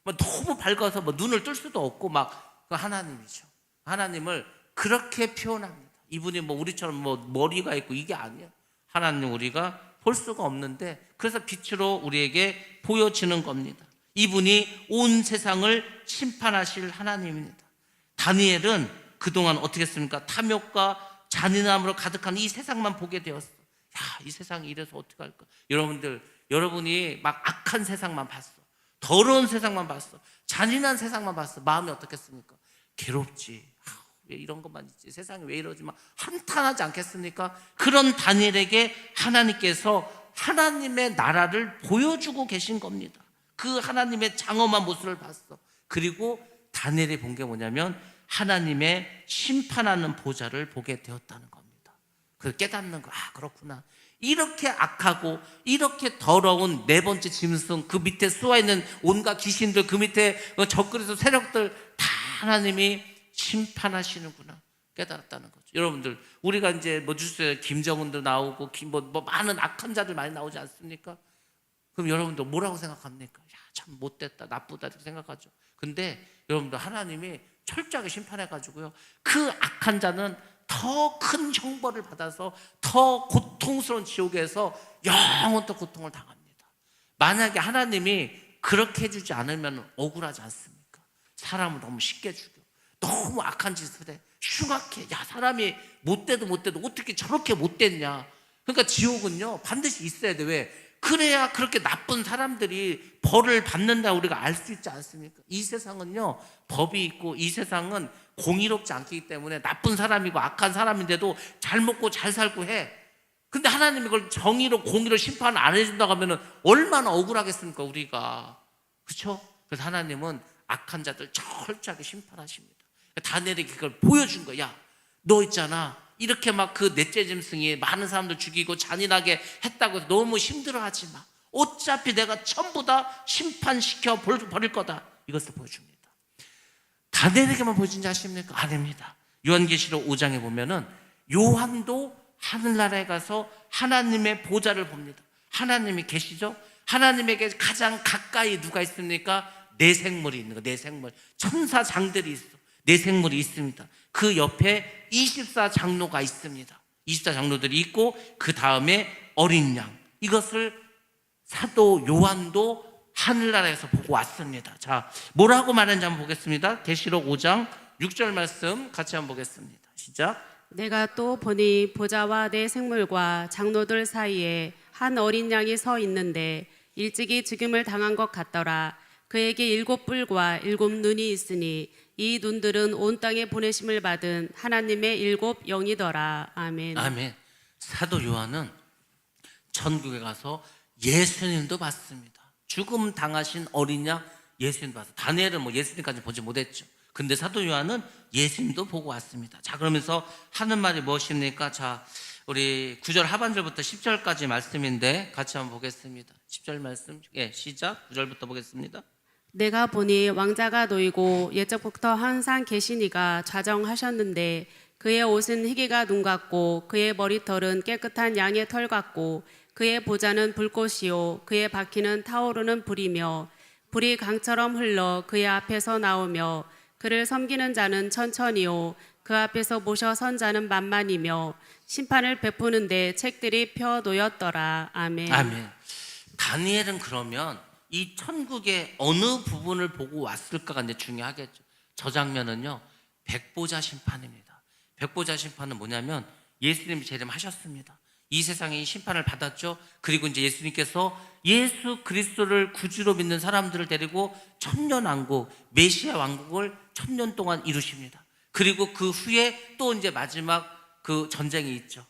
뭐 너무 밝아서 뭐 눈을 뜰 수도 없고 막 그 하나님이죠. 하나님을 그렇게 표현합니다. 이분이 뭐 우리처럼 뭐 머리가 있고 이게 아니에요. 하나님 우리가 볼 수가 없는데 그래서 빛으로 우리에게 보여지는 겁니다. 이분이 온 세상을 심판하실 하나님입니다. 다니엘은 그동안 어떻게 했습니까? 탐욕과 잔인함으로 가득한 이 세상만 보게 되었어. 야, 이 세상이 이래서 어떻게 할까? 여러분이 막 악한 세상만 봤어. 더러운 세상만 봤어. 잔인한 세상만 봤어. 마음이 어떻겠습니까? 괴롭지. 왜 이런 것만 있지? 세상이 왜 이러지? 막 한탄하지 않겠습니까? 그런 다니엘에게 하나님께서 하나님의 나라를 보여주고 계신 겁니다. 그 하나님의 장엄한 모습을 봤어. 그리고 다니엘이 본 게 뭐냐면 하나님의 심판하는 보좌를 보게 되었다는 겁니다. 그걸 깨닫는 거, 아 그렇구나. 이렇게 악하고 이렇게 더러운 네 번째 짐승, 그 밑에 쏘아있는 온갖 귀신들, 그 밑에 적그리스도 세력들 다 하나님이 심판하시는구나 깨달았다는 거죠. 여러분들 우리가 이제 뭐 뉴스에 김정은도 나오고 뭐 많은 악한 자들 많이 나오지 않습니까? 그럼 여러분들 뭐라고 생각합니까? 야, 참 못됐다, 나쁘다 이렇게 생각하죠. 근데 여러분들 하나님이 철저하게 심판해가지고요 그 악한 자는 더 큰 형벌을 받아서 더 고통스러운 지옥에서 영원토 고통을 당합니다. 만약에 하나님이 그렇게 해주지 않으면 억울하지 않습니까? 사람을 너무 쉽게 죽여, 너무 악한 짓을 해, 흉악해. 야, 사람이 못돼도 어떻게 저렇게 못됐냐. 그러니까 지옥은요 반드시 있어야 돼. 왜? 그래야 그렇게 나쁜 사람들이 벌을 받는다 우리가 알 수 있지 않습니까? 이 세상은요 법이 있고 이 세상은 공의롭지 않기 때문에 나쁜 사람이고 악한 사람인데도 잘 먹고 잘 살고 해. 근데 하나님이 그걸 정의로 공의로 심판 안 해준다고 하면 얼마나 억울하겠습니까 우리가. 그렇죠? 그래서 하나님은 악한 자들 철저하게 심판하십니다. 다니엘에게 그걸 보여준 거야. 야, 너 있잖아 이렇게 막 그 넷째 짐승이 많은 사람들 죽이고 잔인하게 했다고 해서 너무 힘들어하지 마. 어차피 내가 전부 다 심판시켜 버릴 거다. 이것을 보여줍니다. 다니엘에게만 보여준지 아십니까? 아닙니다. 요한계시록 5장에 보면은 요한도 하늘나라에 가서 하나님의 보좌를 봅니다. 하나님이 계시죠? 하나님에게 가장 가까이 누가 있습니까? 내생물이 있는 거. 내생물, 천사장들이 있어. 내생물이 있습니다. 그 옆에 24장로가 있습니다. 24장로들이 있고 그 다음에 어린 양. 이것을 사도 요한도 하늘나라에서 보고 왔습니다. 자, 뭐라고 말하는지 한번 보겠습니다. 계시록 5장 6절 말씀 같이 한번 보겠습니다. 시작. 내가 또 보니 보좌와 내 생물과 장로들 사이에 한 어린 양이 서 있는데 일찍이 죽임을 당한 것 같더라. 그에게 7뿔과 7눈이 있으니 이 눈들은 온 땅에 보내심을 받은 하나님의 7 영이더라. 아멘. 아멘. 사도 요한은 천국에 가서 예수님도 봤습니다. 죽음 당하신 어린 양 예수님 봤어요. 다니엘은 뭐 예수님까지 보지 못했죠. 근데 사도 요한은 예수님도 보고 왔습니다. 자, 그러면서 하는 말이 무엇입니까? 자, 우리 9절 하반절부터 10절까지 말씀인데 같이 한번 보겠습니다. 10절 말씀, 예, 시작. 9절부터 보겠습니다. 내가 보니 왕자가 놓이고 옛적부터 항상 계시니가 좌정하셨는데 그의 옷은 희기가 눈 같고 그의 머리털은 깨끗한 양의 털 같고 그의 보좌는 불꽃이요 그의 바퀴는 타오르는 불이며 불이 강처럼 흘러 그의 앞에서 나오며 그를 섬기는 자는 천천히요 그 앞에서 모셔 선 자는 만만이며 심판을 베푸는데 책들이 펴 놓였더라. 아멘. 아멘. 다니엘은 그러면 이 천국의 어느 부분을 보고 왔을까가 이제 중요하겠죠. 저 장면은요, 백보자 심판입니다. 백보자 심판은 뭐냐면 예수님이 재림하셨습니다. 이 세상에 심판을 받았죠. 그리고 이제 예수님께서 예수 그리스도를 구주로 믿는 사람들을 데리고 천년왕국, 메시아 왕국을 1000년 동안 이루십니다. 그리고 그 후에 또 이제 마지막 그 전쟁이 있죠.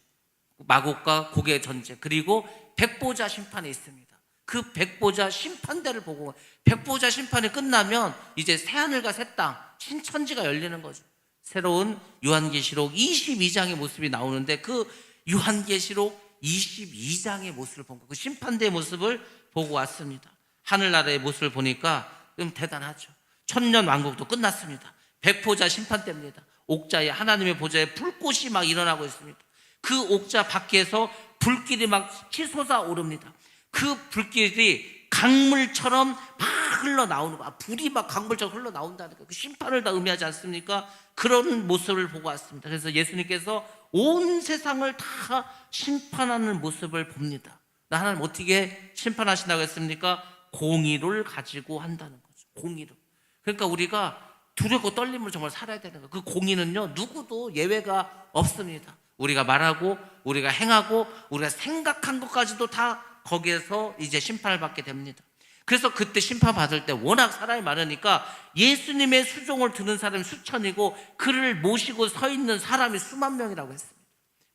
마곡과 고개의 전쟁. 그리고 백보자 심판이 있습니다. 그 백보자 심판대를 보고 백보자 심판이 끝나면 이제 새하늘과 새 땅, 신천지가 열리는 거죠. 새로운 요한계시록 22장의 모습이 나오는데 그 요한계시록 22장의 모습을 본 거예요. 그 심판대의 모습을 보고 왔습니다. 하늘나라의 모습을 보니까 대단하죠. 천년 왕국도 끝났습니다. 백보자 심판대입니다. 옥자에 하나님의 보좌에 불꽃이 막 일어나고 있습니다. 그 옥자 밖에서 불길이 막 치솟아 오릅니다. 그 불길이 강물처럼 막 흘러나오는 거야. 불이 막 강물처럼 흘러나온다는 거예요. 그 심판을 다 의미하지 않습니까? 그런 모습을 보고 왔습니다. 그래서 예수님께서 온 세상을 다 심판하는 모습을 봅니다. 하나님 어떻게 심판하신다고 했습니까? 공의를 가지고 한다는 거죠. 공의로. 그러니까 우리가 두렵고 떨림으로 정말 살아야 되는 거예요. 그 공의는요, 누구도 예외가 없습니다. 우리가 말하고 우리가 행하고 우리가 생각한 것까지도 다 거기에서 이제 심판을 받게 됩니다. 그래서 그때 심판 받을 때 워낙 사람이 많으니까 예수님의 수종을 듣는 사람이 수천이고 그를 모시고 서 있는 사람이 수만 명이라고 했습니다.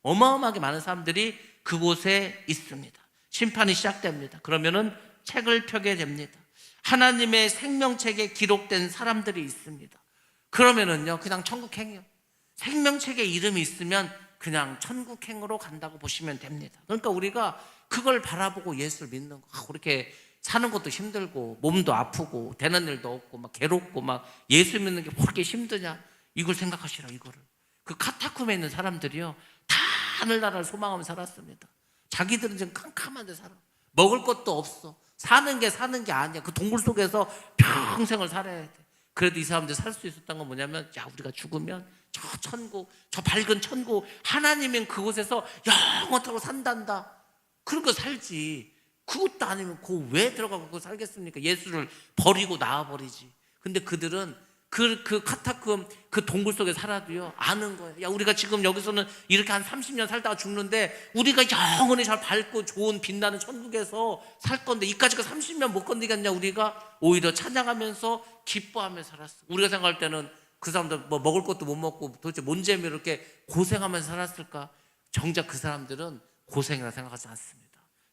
어마어마하게 많은 사람들이 그곳에 있습니다. 심판이 시작됩니다. 그러면은 책을 펴게 됩니다. 하나님의 생명책에 기록된 사람들이 있습니다. 그러면은요, 그냥 천국행이요. 생명책에 이름이 있으면 그냥 천국행으로 간다고 보시면 됩니다. 그러니까 우리가 그걸 바라보고 예수를 믿는 거. 그렇게 사는 것도 힘들고 몸도 아프고 되는 일도 없고 막 괴롭고 막 예수 믿는 게 그렇게 힘드냐, 이걸 생각하시라. 이거를 그 카타콤에 있는 사람들이요, 다 하늘나라를 소망하며 살았습니다. 자기들은 지금 캄캄한 데 살아. 먹을 것도 없어. 사는 게 아니야. 그 동굴 속에서 평생을 살아야 돼. 그래도 이 사람들 살 수 있었던 건 뭐냐면, 야, 우리가 죽으면 저 천국, 저 밝은 천국, 하나님은 그곳에서 영원토록 산단다. 그러니까 살지. 그것도 아니면 그거 왜 들어가고 그거 살겠습니까? 예수를 버리고 나와버리지. 근데 그들은 그 카타콤 그 동굴 속에 살아도요, 아는 거예요. 야, 우리가 지금 여기서는 이렇게 한 30년 살다가 죽는데 우리가 영원히 잘 밝고 좋은 빛나는 천국에서 살 건데 이까지가 30년 못 건드리겠냐. 우리가 오히려 찬양하면서 기뻐하며 살았어. 우리가 생각할 때는 그 사람들 뭐 먹을 것도 못 먹고 도대체 뭔 재미로 이렇게 고생하면서 살았을까? 정작 그 사람들은 고생이라 생각하지 않습니다.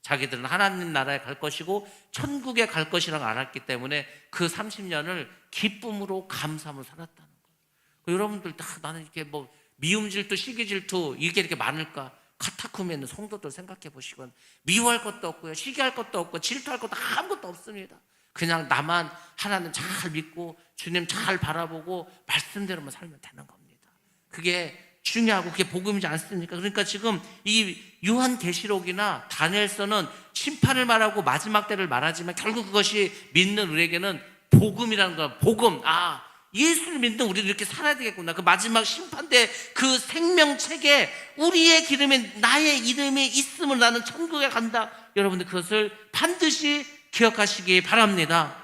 자기들은 하나님 나라에 갈 것이고 천국에 갈 것이라고 알았기 때문에 그 30년을 기쁨으로 감사함으로 살았다는 거예요. 여러분들 다 나는 이렇게 뭐 미움 질투, 시기 질투 이렇게 많을까? 카타콤에 있는 성도들 생각해 보시건 미워할 것도 없고요, 시기할 것도 없고 질투할 것도 아무것도 없습니다. 그냥 나만 하나님 잘 믿고 주님 잘 바라보고 말씀대로만 살면 되는 겁니다. 그게 중요하고 그게 복음이지 않습니까? 그러니까 지금 이 요한계시록이나 다니엘서는 심판을 말하고 마지막 때를 말하지만 결국 그것이 믿는 우리에게는 복음이라는 거야. 복음. 예수를 믿는 우리도 이렇게 살아야 되겠구나. 그 마지막 심판 때 그 생명책에 우리의 기름에 나의 이름이 있음을 나는 천국에 간다. 여러분들 그것을 반드시 기억하시기 바랍니다.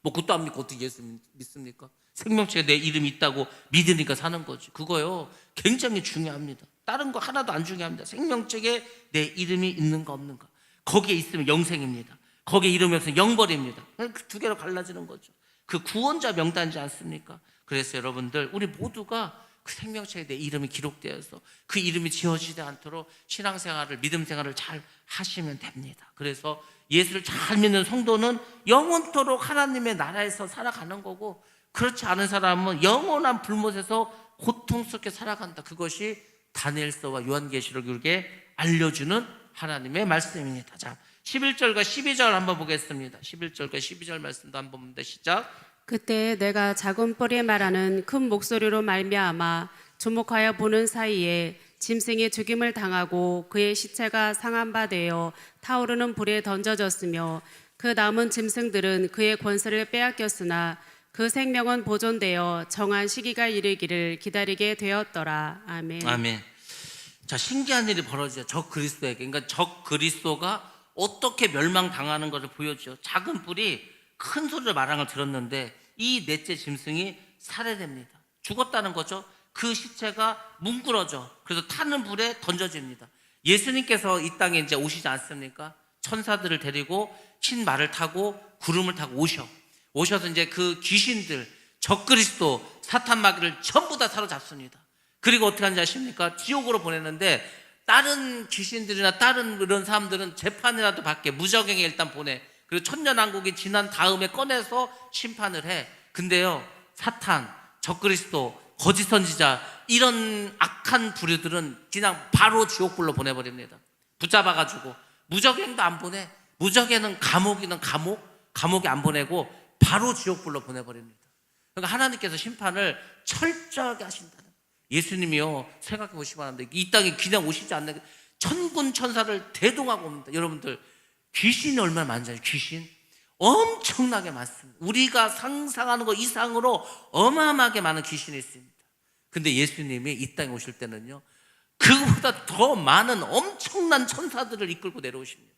뭐 그것도 안 믿고 어떻게 예수 믿습니까? 생명책에 내 이름이 있다고 믿으니까 사는 거지. 그거요 굉장히 중요합니다. 다른 거 하나도 안 중요합니다. 생명책에 내 이름이 있는가 없는가. 거기에 있으면 영생입니다. 거기에 이름이 없으면 영벌입니다. 그 두 개로 갈라지는 거죠. 그 구원자 명단이지 않습니까? 그래서 여러분들 우리 모두가 그 생명책에 내 이름이 기록되어서 그 이름이 지워지지 않도록 신앙생활을 믿음 생활을 잘 하시면 됩니다. 그래서 예수를 잘 믿는 성도는 영원토록 하나님의 나라에서 살아가는 거고, 그렇지 않은 사람은 영원한 불못에서 고통스럽게 살아간다. 그것이 다니엘서와 요한계시록에게 알려주는 하나님의 말씀입니다. 자, 11절과 12절 한번 보겠습니다. 11절과 12절 말씀도 한번 봅니다. 시작. 그때 내가 작은 뿔이 말하는 큰 목소리로 말미암아 주목하여 보는 사이에 짐승이 죽임을 당하고 그의 시체가 상한 바 되어 타오르는 불에 던져졌으며 그 남은 짐승들은 그의 권세를 빼앗겼으나 그 생명은 보존되어 정한 시기가 이르기를 기다리게 되었더라. 아멘. 아멘. 자, 신기한 일이 벌어져요. 적 그리스도에게. 그러니까 적 그리스도가 어떻게 멸망당하는 것을 보여줘요. 작은 뿔이 큰 소리로 말하는 걸 들었는데 이 넷째 짐승이 살해됩니다. 죽었다는 거죠. 그 시체가 뭉그러져. 그래서 타는 불에 던져집니다. 예수님께서 이 땅에 이제 오시지 않습니까? 천사들을 데리고 흰 말을 타고 구름을 타고 오셔서 이제 그 귀신들, 적그리스도, 사탄 마귀를 전부 다 사로잡습니다. 그리고 어떻게 하는지 아십니까? 지옥으로 보내는데 다른 귀신들이나 다른 이런 사람들은 재판이라도 받게 무적행에 일단 보내. 그리고 천년왕국이 지난 다음에 꺼내서 심판을 해. 근데요, 사탄, 적그리스도, 거짓 선지자 이런 악한 부류들은 그냥 바로 지옥불로 보내버립니다. 붙잡아가지고 무적행도 안 보내. 무적행은 감옥이는 감옥에 안 보내고 바로 지옥불로 보내버립니다. 그러니까 하나님께서 심판을 철저하게 하신다는. 예수님이요, 생각해 보시기 바랍니다. 이 땅에 그냥 오시지 않는 천군 천사를 대동하고 옵니다. 여러분들 귀신이 얼마나 많잖아요. 귀신 엄청나게 많습니다. 우리가 상상하는 것 이상으로 어마어마하게 많은 귀신이 있습니다. 근데 예수님이 이 땅에 오실 때는요, 그보다 더 많은 엄청난 천사들을 이끌고 내려오십니다.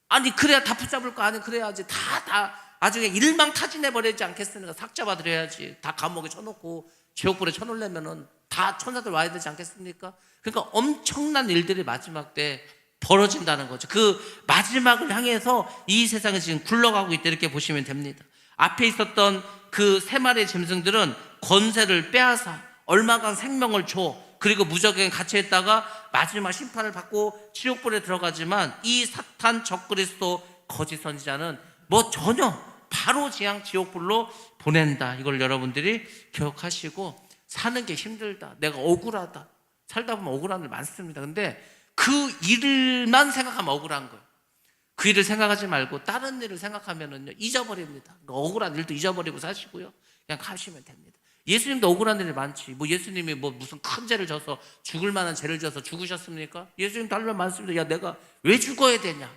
아니 그래야 다 붙잡을 거 아니 그래야지 다 나중에 일망타진해버리지 않겠습니까? 삭잡아드려야지. 다 감옥에 쳐놓고 지옥불에 쳐놓으려면은 다 천사들 와야 되지 않겠습니까? 그러니까 엄청난 일들이 마지막 때 벌어진다는 거죠. 그 마지막을 향해서 이 세상에 지금 굴러가고 있다 이렇게 보시면 됩니다. 앞에 있었던 그 세 마리의 짐승들은 권세를 빼앗아 얼마간 생명을 줘. 그리고 무적행에 갇혀있다가 마지막 심판을 받고 지옥불에 들어가지만 이 사탄, 적그리스도, 거짓 선지자는 뭐 전혀 바로 그냥 지옥불로 보낸다. 이걸 여러분들이 기억하시고, 사는 게 힘들다, 내가 억울하다, 살다 보면 억울한 일 많습니다. 근데 그 일만 생각하면 억울한 거예요. 그 일을 생각하지 말고 다른 일을 생각하면은요 잊어버립니다. 그러니까 억울한 일도 잊어버리고 사시고요, 그냥 가시면 됩니다. 예수님도 억울한 일이 많지. 뭐 예수님이 뭐 무슨 큰 죄를 져서 죽을 만한 죄를 져서 죽으셨습니까? 예수님도 할 말 많습니다. 야, 내가 왜 죽어야 되냐?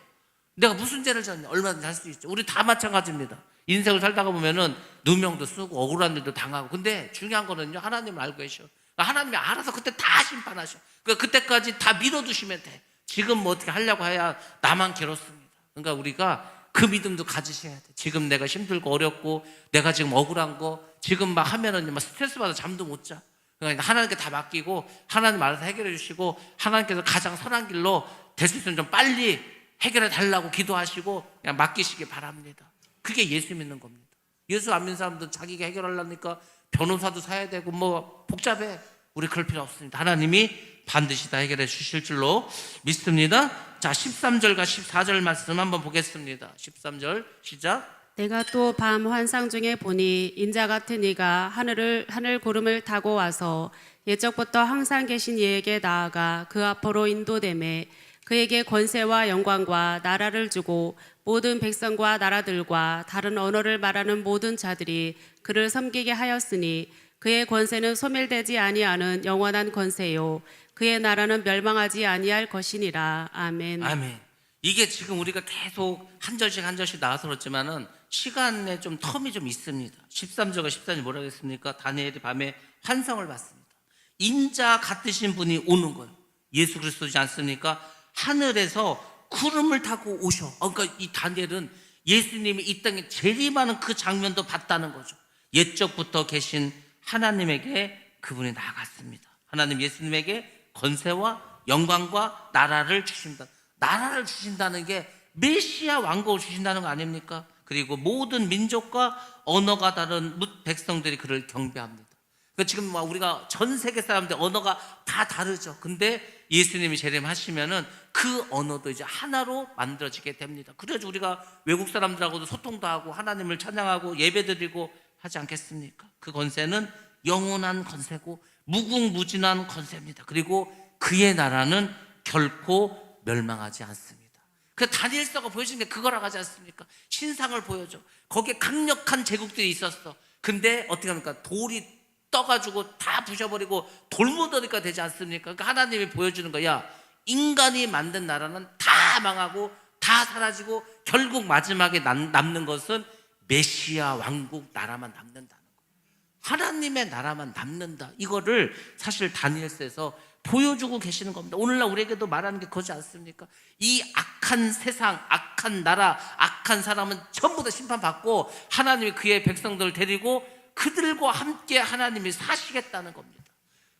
내가 무슨 죄를 졌냐? 얼마든지 할 수 있죠. 우리 다 마찬가지입니다. 인생을 살다가 보면은 누명도 쓰고 억울한 일도 당하고. 근데 중요한 거는요, 하나님을 알고 계셔. 하나님이 알아서 그때 다 심판하셔. 그때까지 다 믿어두시면 돼. 지금 뭐 어떻게 하려고 해야 나만 괴롭습니다. 그러니까 우리가 그 믿음도 가지셔야 돼. 지금 내가 힘들고 어렵고 내가 지금 억울한 거 지금 막 하면은 막 스트레스 받아 잠도 못 자. 그러니까 하나님께 다 맡기고 하나님 알아서 해결해 주시고, 하나님께서 가장 선한 길로 될 수 있으면 좀 빨리 해결해 달라고 기도하시고 그냥 맡기시기 바랍니다. 그게 예수 믿는 겁니다. 예수 안 믿는 사람들은 자기가 해결하려니까 변호사도 사야 되고 뭐 복잡해. 우리 그럴 필요 없습니다. 하나님이 반드시 다 해결해 주실 줄로 믿습니다. 자, 13절과 14절 말씀 한번 보겠습니다. 13절 시작. 내가 또 밤 환상 중에 보니 인자 같은 이가 하늘 구름을 타고 와서 옛적부터 항상 계신 이에게 나아가 그 앞으로 인도되매 그에게 권세와 영광과 나라를 주고 모든 백성과 나라들과 다른 언어를 말하는 모든 자들이 그를 섬기게 하였으니 그의 권세는 소멸되지 아니하는 영원한 권세요 그의 나라는 멸망하지 아니할 것이니라. 아멘. 아멘. 이게 지금 우리가 계속 한 절씩 한 절씩 나와서 그렇지만은 시간에 좀 텀이 좀 있습니다. 13절과 14절 뭐라 그랬습니까? 다니엘이 밤에 환상을 봤습니다. 인자 같으신 분이 오는 거예요. 예수 그리스도지 않습니까? 하늘에서 구름을 타고 오셔. 그러니까 이 다니엘은 예수님이 이 땅에 재림하는 그 장면도 봤다는 거죠. 옛적부터 계신 하나님에게 그분이 나아갔습니다. 하나님 예수님에게 권세와 영광과 나라를 주신다. 나라를 주신다는 게 메시아 왕국을 주신다는 거 아닙니까? 그리고 모든 민족과 언어가 다른 백성들이 그를 경배합니다. 그러니까 지금 우리가 전 세계 사람들 언어가 다 다르죠. 근데 예수님이 재림하시면은 그 언어도 이제 하나로 만들어지게 됩니다. 그래서 우리가 외국 사람들하고도 소통도 하고 하나님을 찬양하고 예배드리고 하지 않겠습니까? 그 권세는 영원한 권세고 무궁무진한 권세입니다. 그리고 그의 나라는 결코 멸망하지 않습니다. 그 다니엘서가 보여주는 게 그거라고 하지 않습니까? 신상을 보여줘. 거기에 강력한 제국들이 있었어. 근데 어떻게 합니까? 돌이 떠가지고 다 부셔버리고 돌무더기가 되지 않습니까? 그러니까 하나님이 보여주는 거야. 인간이 만든 나라는 다 망하고 다 사라지고 결국 마지막에 남는 것은 메시아 왕국 나라만 남는다는 거예요. 하나님의 나라만 남는다. 이거를 사실 다니엘서에서 보여주고 계시는 겁니다. 오늘날 우리에게도 말하는 게 그거지 않습니까? 이 악한 세상, 악한 나라, 악한 사람은 전부 다 심판받고 하나님이 그의 백성들을 데리고 그들과 함께 하나님이 사시겠다는 겁니다.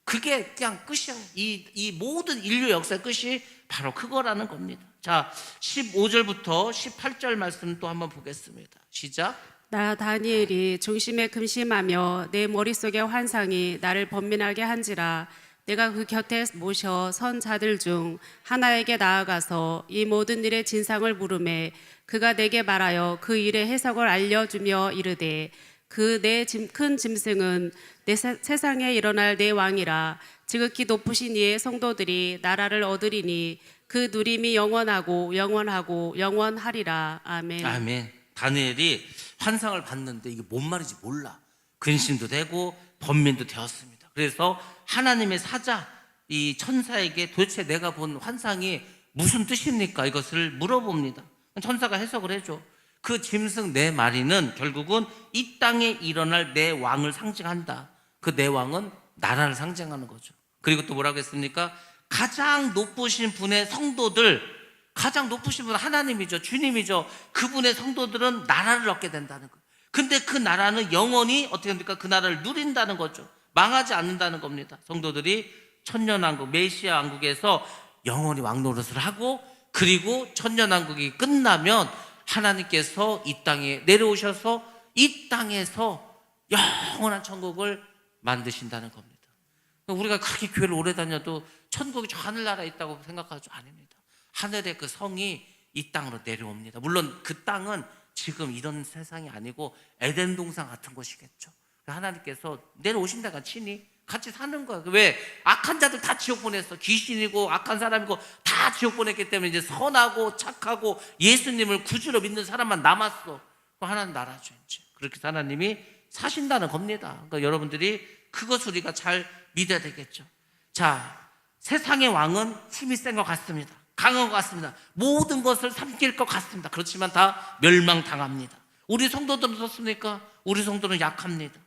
그게 그냥 끝이야. 이 모든 인류 역사의 끝이 바로 그거라는 겁니다. 자, 15절부터 18절 말씀 또 한번 보겠습니다. 시작. 나 다니엘이 중심에 금심하며 내 머릿속의 환상이 나를 번민하게 한지라. 내가 그 곁에 모셔 선 자들 중 하나에게 나아가서 이 모든 일의 진상을 물으매 그가 내게 말하여 그 일의 해석을 알려주며 이르되 그 내 큰 짐승은 내 세상에 일어날 내 왕이라. 지극히 높으신 이의 성도들이 나라를 얻으리니 그 누림이 영원하고 영원하고 영원하리라. 아멘. 아멘. 다니엘이 환상을 봤는데 이게 뭔 말인지 몰라. 근심도 되고 번민도 되었습니다. 그래서 하나님의 사자 이 천사에게 도대체 내가 본 환상이 무슨 뜻입니까? 이것을 물어봅니다. 천사가 해석을 해줘. 그 짐승 네 마리는 결국은 이 땅에 일어날 내 왕을 상징한다. 그 내 왕은 나라를 상징하는 거죠. 그리고 또 뭐라고 했습니까? 가장 높으신 분의 성도들, 가장 높으신 분은 하나님이죠. 주님이죠. 그분의 성도들은 나라를 얻게 된다는 거예요. 근데 그 나라는 영원히 어떻게 합니까? 그 나라를 누린다는 거죠. 망하지 않는다는 겁니다. 성도들이 천년왕국, 메시아 왕국에서 영원히 왕노릇을 하고 그리고 천년왕국이 끝나면 하나님께서 이 땅에 내려오셔서 이 땅에서 영원한 천국을 만드신다는 겁니다. 우리가 그렇게 교회를 오래 다녀도 천국이 저 하늘나라에 있다고 생각하죠? 아닙니다. 하늘의 그 성이 이 땅으로 내려옵니다. 물론 그 땅은 지금 이런 세상이 아니고 에덴 동산 같은 곳이겠죠. 하나님께서 내려오신다가 친히 같이 사는 거야. 왜? 악한 자들 다 지옥 보냈어. 귀신이고 악한 사람이고 다 지옥 보냈기 때문에 이제 선하고 착하고 예수님을 구주로 믿는 사람만 남았어. 하나님 나라죠. 이제 그렇게 하나님이 사신다는 겁니다. 그러니까 여러분들이 그것을 우리가 잘 믿어야 되겠죠. 자, 세상의 왕은 힘이 센 것 같습니다. 강한 것 같습니다. 모든 것을 삼킬 것 같습니다. 그렇지만 다 멸망당합니다. 우리 성도들은 어떻습니까? 우리 성도는 약합니다.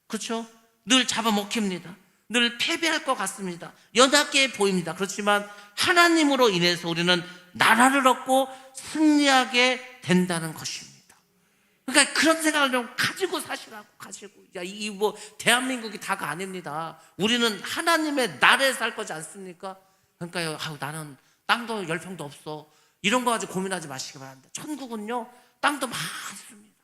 그렇죠? 늘 잡아먹힙니다. 늘 패배할 것 같습니다. 연약해 보입니다. 그렇지만 하나님으로 인해서 우리는 나라를 얻고 승리하게 된다는 것입니다. 그러니까 그런 생각을 좀 가지고 사시라고. 가지고. 야, 이 뭐 대한민국이 다가 아닙니다. 우리는 하나님의 나라에 살 거지 않습니까? 그러니까요, 나는 땅도 10평도 없어. 이런 거 가지고 고민하지 마시기 바랍니다. 천국은요, 땅도 많습니다.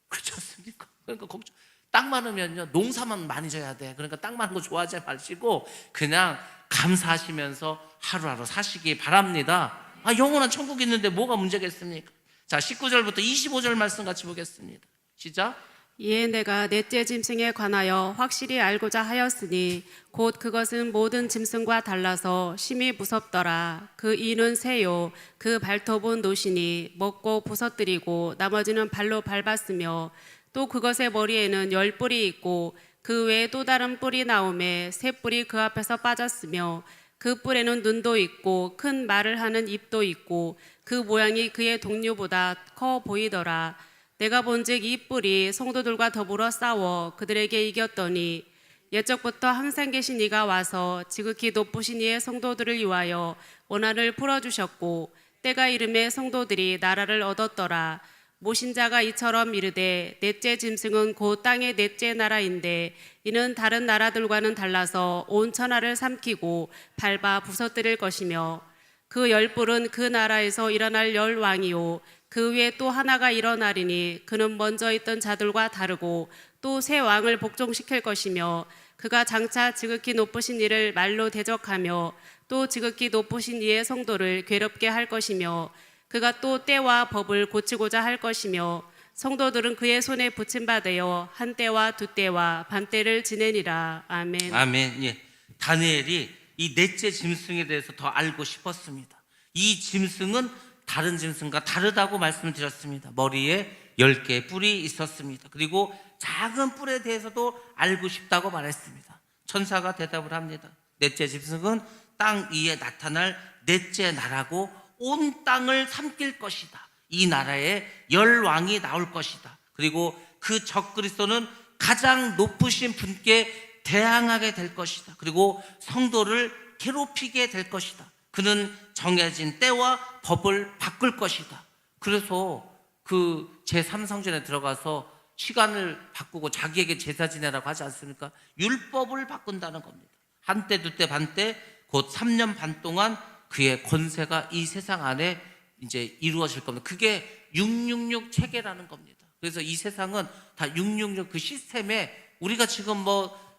그렇지 않습니까? 그러니까 걱정. 땅 많으면요, 농사만 많이 져야 돼. 그러니까 땅 많은 거 좋아하지 마시고 그냥 감사하시면서 하루하루 사시기 바랍니다. 영원한 천국이 있는데 뭐가 문제겠습니까? 자, 19절부터 25절 말씀 같이 보겠습니다. 시작. 이에 내가 넷째 짐승에 관하여 확실히 알고자 하였으니 곧 그것은 모든 짐승과 달라서 심히 무섭더라. 그 이는 새요 그 발톱은 노시니 먹고 부서뜨리고 나머지는 발로 밟았으며 또 그것의 머리에는 10뿔이 있고 그 외에 또 다른 뿔이 나오매 새 뿔이 그 앞에서 빠졌으며 그 뿔에는 눈도 있고 큰 말을 하는 입도 있고 그 모양이 그의 동류보다 커 보이더라. 내가 본즉 이 뿔이 성도들과 더불어 싸워 그들에게 이겼더니 옛적부터 항상 계신 이가 와서 지극히 높으신 이의 성도들을 위하여 원한을 풀어주셨고 때가 이름에 성도들이 나라를 얻었더라. 모신자가 이처럼 이르되 넷째 짐승은 곧 땅의 넷째 나라인데 이는 다른 나라들과는 달라서 온 천하를 삼키고 밟아 부서뜨릴 것이며 그 열뿔은 그 나라에서 일어날 열 왕이요 그 위에 또 하나가 일어나리니 그는 먼저 있던 자들과 다르고 또 새 왕을 복종시킬 것이며 그가 장차 지극히 높으신 이를 말로 대적하며 또 지극히 높으신 이의 성도를 괴롭게 할 것이며 그가 또 때와 법을 고치고자 할 것이며 성도들은 그의 손에 붙임받으여 한 때와 두 때와 반 때를 지내니라. 아멘. 아멘. 예. 다니엘이 이 넷째 짐승에 대해서 더 알고 싶었습니다. 이 짐승은 다른 짐승과 다르다고 말씀을 드렸습니다. 머리에 10개의 뿔이 있었습니다. 그리고 작은 뿔에 대해서도 알고 싶다고 말했습니다. 천사가 대답을 합니다. 넷째 짐승은 땅 위에 나타날 넷째 나라고 온 땅을 삼킬 것이다. 이 나라에 열 왕이 나올 것이다. 그리고 그 적그리스도는 가장 높으신 분께 대항하게 될 것이다. 그리고 성도를 괴롭히게 될 것이다. 그는 정해진 때와 법을 바꿀 것이다. 그래서 그 제3성전에 들어가서 시간을 바꾸고 자기에게 제사 지내라고 하지 않습니까? 율법을 바꾼다는 겁니다. 한때, 두때, 반때, 곧 3년 반 동안 그의 권세가 이 세상 안에 이제 이루어질 겁니다. 그게 666 체계라는 겁니다. 그래서 이 세상은 다 666 그 시스템에 우리가 지금 뭐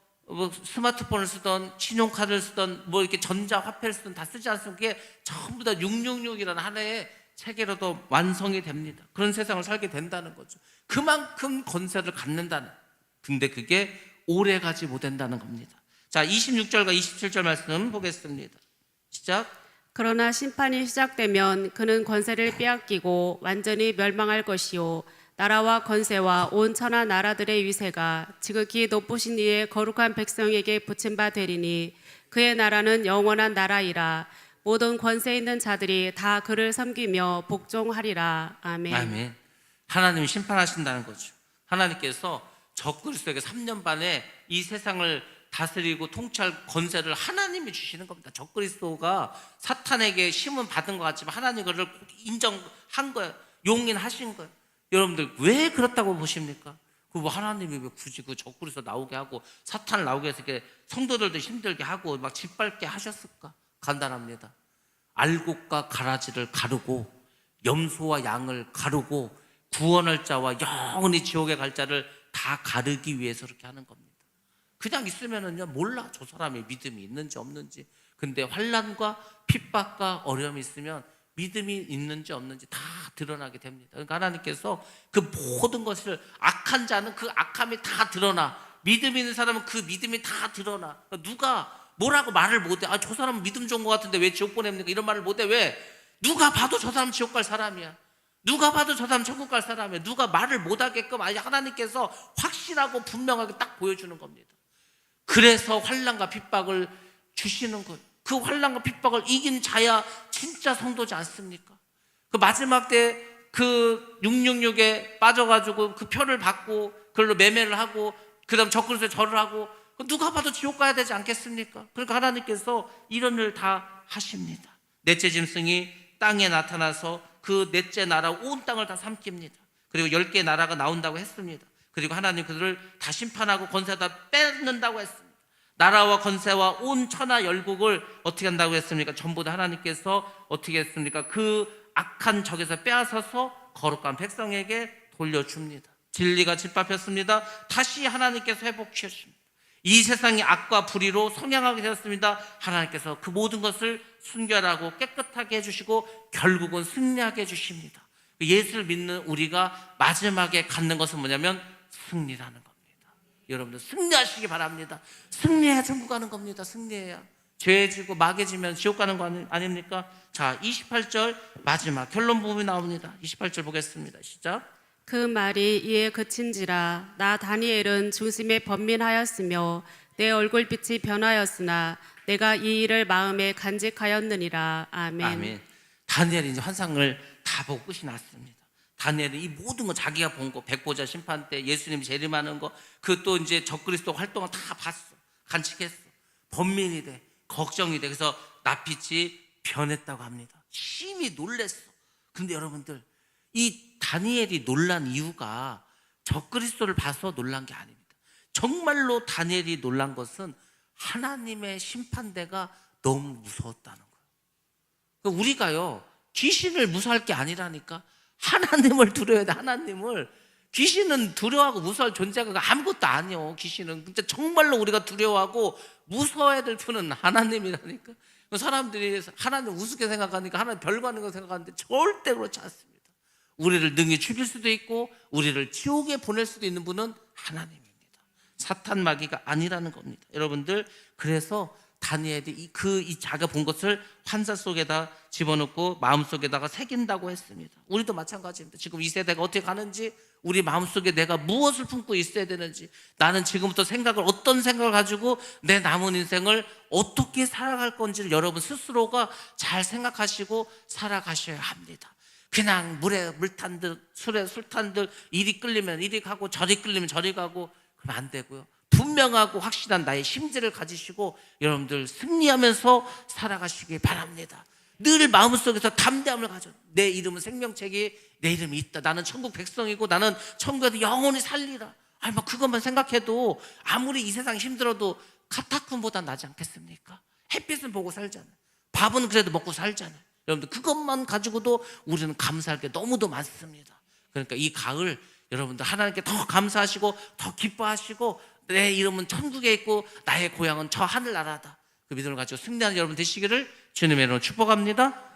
스마트폰을 쓰던 신용카드를 쓰던 뭐 이렇게 전자화폐를 쓰던 다 쓰지 않습니까? 그게 전부 다 666이라는 하나의 체계로도 완성이 됩니다. 그런 세상을 살게 된다는 거죠. 그만큼 권세를 갖는다는. 근데 그게 오래 가지 못한다는 겁니다. 자, 26절과 27절 말씀 보겠습니다. 시작. 그러나 심판이 시작되면 그는 권세를 빼앗기고 완전히 멸망할 것이요 나라와 권세와 온 천하 나라들의 위세가 지극히 높으신 이의 거룩한 백성에게 붙임바 되리니 그의 나라는 영원한 나라이라. 모든 권세 있는 자들이 다 그를 섬기며 복종하리라. 아멘. 아멘. 하나님이 심판하신다는 거죠. 하나님께서 적그리스도에게 3년 반에 이 세상을 다스리고 통치할 권세를 하나님이 주시는 겁니다. 적그리스도가 사탄에게 심은 받은 것 같지만 하나님 그를 인정한 거예요. 용인하신 거예요. 여러분들 왜 그렇다고 보십니까? 그 뭐 하나님이 왜 굳이 그 적그리스도 나오게 하고 사탄을 나오게 해서 이렇게 성도들도 힘들게 하고 막 짓밟게 하셨을까? 간단합니다. 알곡과 가라지를 가르고 염소와 양을 가르고 구원할 자와 영원히 지옥에 갈 자를 다 가르기 위해서 그렇게 하는 겁니다. 그냥 있으면은요 몰라 저 사람이 믿음이 있는지 없는지. 근데 환난과 핍박과 어려움이 있으면 믿음이 있는지 없는지 다 드러나게 됩니다. 그러니까 하나님께서 그 모든 것을 악한 자는 그 악함이 다 드러나, 믿음 있는 사람은 그 믿음이 다 드러나. 그러니까 누가 뭐라고 말을 못해. 아, 저 사람은 믿음 좋은 것 같은데 왜 지옥 보냅니까? 이런 말을 못해. 왜? 누가 봐도 저 사람 지옥 갈 사람이야. 누가 봐도 저 사람 천국 갈 사람이야. 누가 말을 못하게끔 아니 하나님께서 확실하고 분명하게 딱 보여주는 겁니다. 그래서 환난과 핍박을 주시는 거예요. 그 환난과 핍박을 이긴 자야 진짜 성도지 않습니까? 그 마지막 때 그 666에 빠져가지고 그 표를 받고 그걸로 매매를 하고 그 다음 적그리스도에 절을 하고 누가 봐도 지옥 가야 되지 않겠습니까? 그러니까 하나님께서 이런 일을 다 하십니다. 넷째 짐승이 땅에 나타나서 그 넷째 나라 온 땅을 다 삼킵니다. 그리고 10개의 나라가 나온다고 했습니다. 그리고 하나님 그들을 다 심판하고 권세 다 뺏는다고 했습니다. 나라와 권세와 온 천하 열국을 어떻게 한다고 했습니까? 전부 다 하나님께서 어떻게 했습니까? 그 악한 적에서 빼앗아서 거룩한 백성에게 돌려줍니다. 진리가 짓밟혔습니다. 다시 하나님께서 회복시켜주십니다. 이 세상이 악과 불의로 성향하게 되었습니다. 하나님께서 그 모든 것을 순결하고 깨끗하게 해주시고 결국은 승리하게 해주십니다. 예수를 믿는 우리가 마지막에 갖는 것은 뭐냐면 승리라는 겁니다. 여러분들 승리하시기 바랍니다. 승리해야 천국 가는 겁니다. 승리해야. 죄 지고 마귀 지면 지옥 가는 거 아닙니까? 자, 28절 마지막 결론 부분이 나옵니다. 28절 보겠습니다. 시작. 그 말이 이에 그친지라 나 다니엘은 중심에 번민하였으며 내 얼굴빛이 변하였으나 내가 이 일을 마음에 간직하였느니라. 아멘. 아멘. 다니엘이 이제 환상을 다 보고 끝이 났습니다. 다니엘은 이 모든 거 자기가 본 거, 백보자 심판 때 예수님 재림하는 거, 그 또 이제 적그리스도 활동을 다 봤어. 간직했어. 번민이 돼. 걱정이 돼. 그래서 낯빛이 변했다고 합니다. 심히 놀랬어. 근데 여러분들, 이 다니엘이 놀란 이유가 적그리스도를 봐서 놀란 게 아닙니다. 정말로 다니엘이 놀란 것은 하나님의 심판대가 너무 무서웠다는 거예요. 그러니까 우리가요, 귀신을 무서워할 게 아니라니까. 하나님을 두려워야 돼. 하나님을. 귀신은 두려워하고 무서워할 존재가 아무것도 아니요. 귀신은 진짜 정말로 우리가 두려워하고 무서워해야 될 분은 하나님이라니까. 사람들이 하나님 우습게 생각하니까 하나님 별거 아닌 거 생각하는데 절대 그렇지 않습니다. 우리를 능히 죽일 수도 있고 우리를 지옥에 보낼 수도 있는 분은 하나님입니다. 사탄 마귀가 아니라는 겁니다. 여러분들, 그래서 다니엘이 이 자기가 본 것을 환사 속에다 집어넣고 마음속에다가 새긴다고 했습니다. 우리도 마찬가지입니다. 지금 이 세대가 어떻게 가는지, 우리 마음속에 내가 무엇을 품고 있어야 되는지, 나는 지금부터 어떤 생각을 가지고 내 남은 인생을 어떻게 살아갈 건지를 여러분 스스로가 잘 생각하시고 살아가셔야 합니다. 그냥 물에 물 탄 듯, 술에 술 탄 듯, 이리 끌리면 이리 가고 저리 끌리면 저리 가고 그러면 안 되고요. 분명하고 확실한 나의 심지를 가지시고 여러분들 승리하면서 살아가시기 바랍니다. 늘 마음속에서 담대함을 가져. 내 이름은 생명책이 내 이름이 있다. 나는 천국 백성이고 나는 천국에서 영원히 살리라. 아니 뭐 그것만 생각해도 아무리 이 세상이 힘들어도 카타콤보다 나지 않겠습니까? 햇빛은 보고 살잖아요. 밥은 그래도 먹고 살잖아요. 여러분들 그것만 가지고도 우리는 감사할 게 너무도 많습니다. 그러니까 이 가을 여러분들 하나님께 더 감사하시고 더 기뻐하시고 내 이름은 천국에 있고 나의 고향은 저 하늘나라다. 그 믿음을 가지고 승리하는 여러분 되시기를 주님의 이름으로 축복합니다.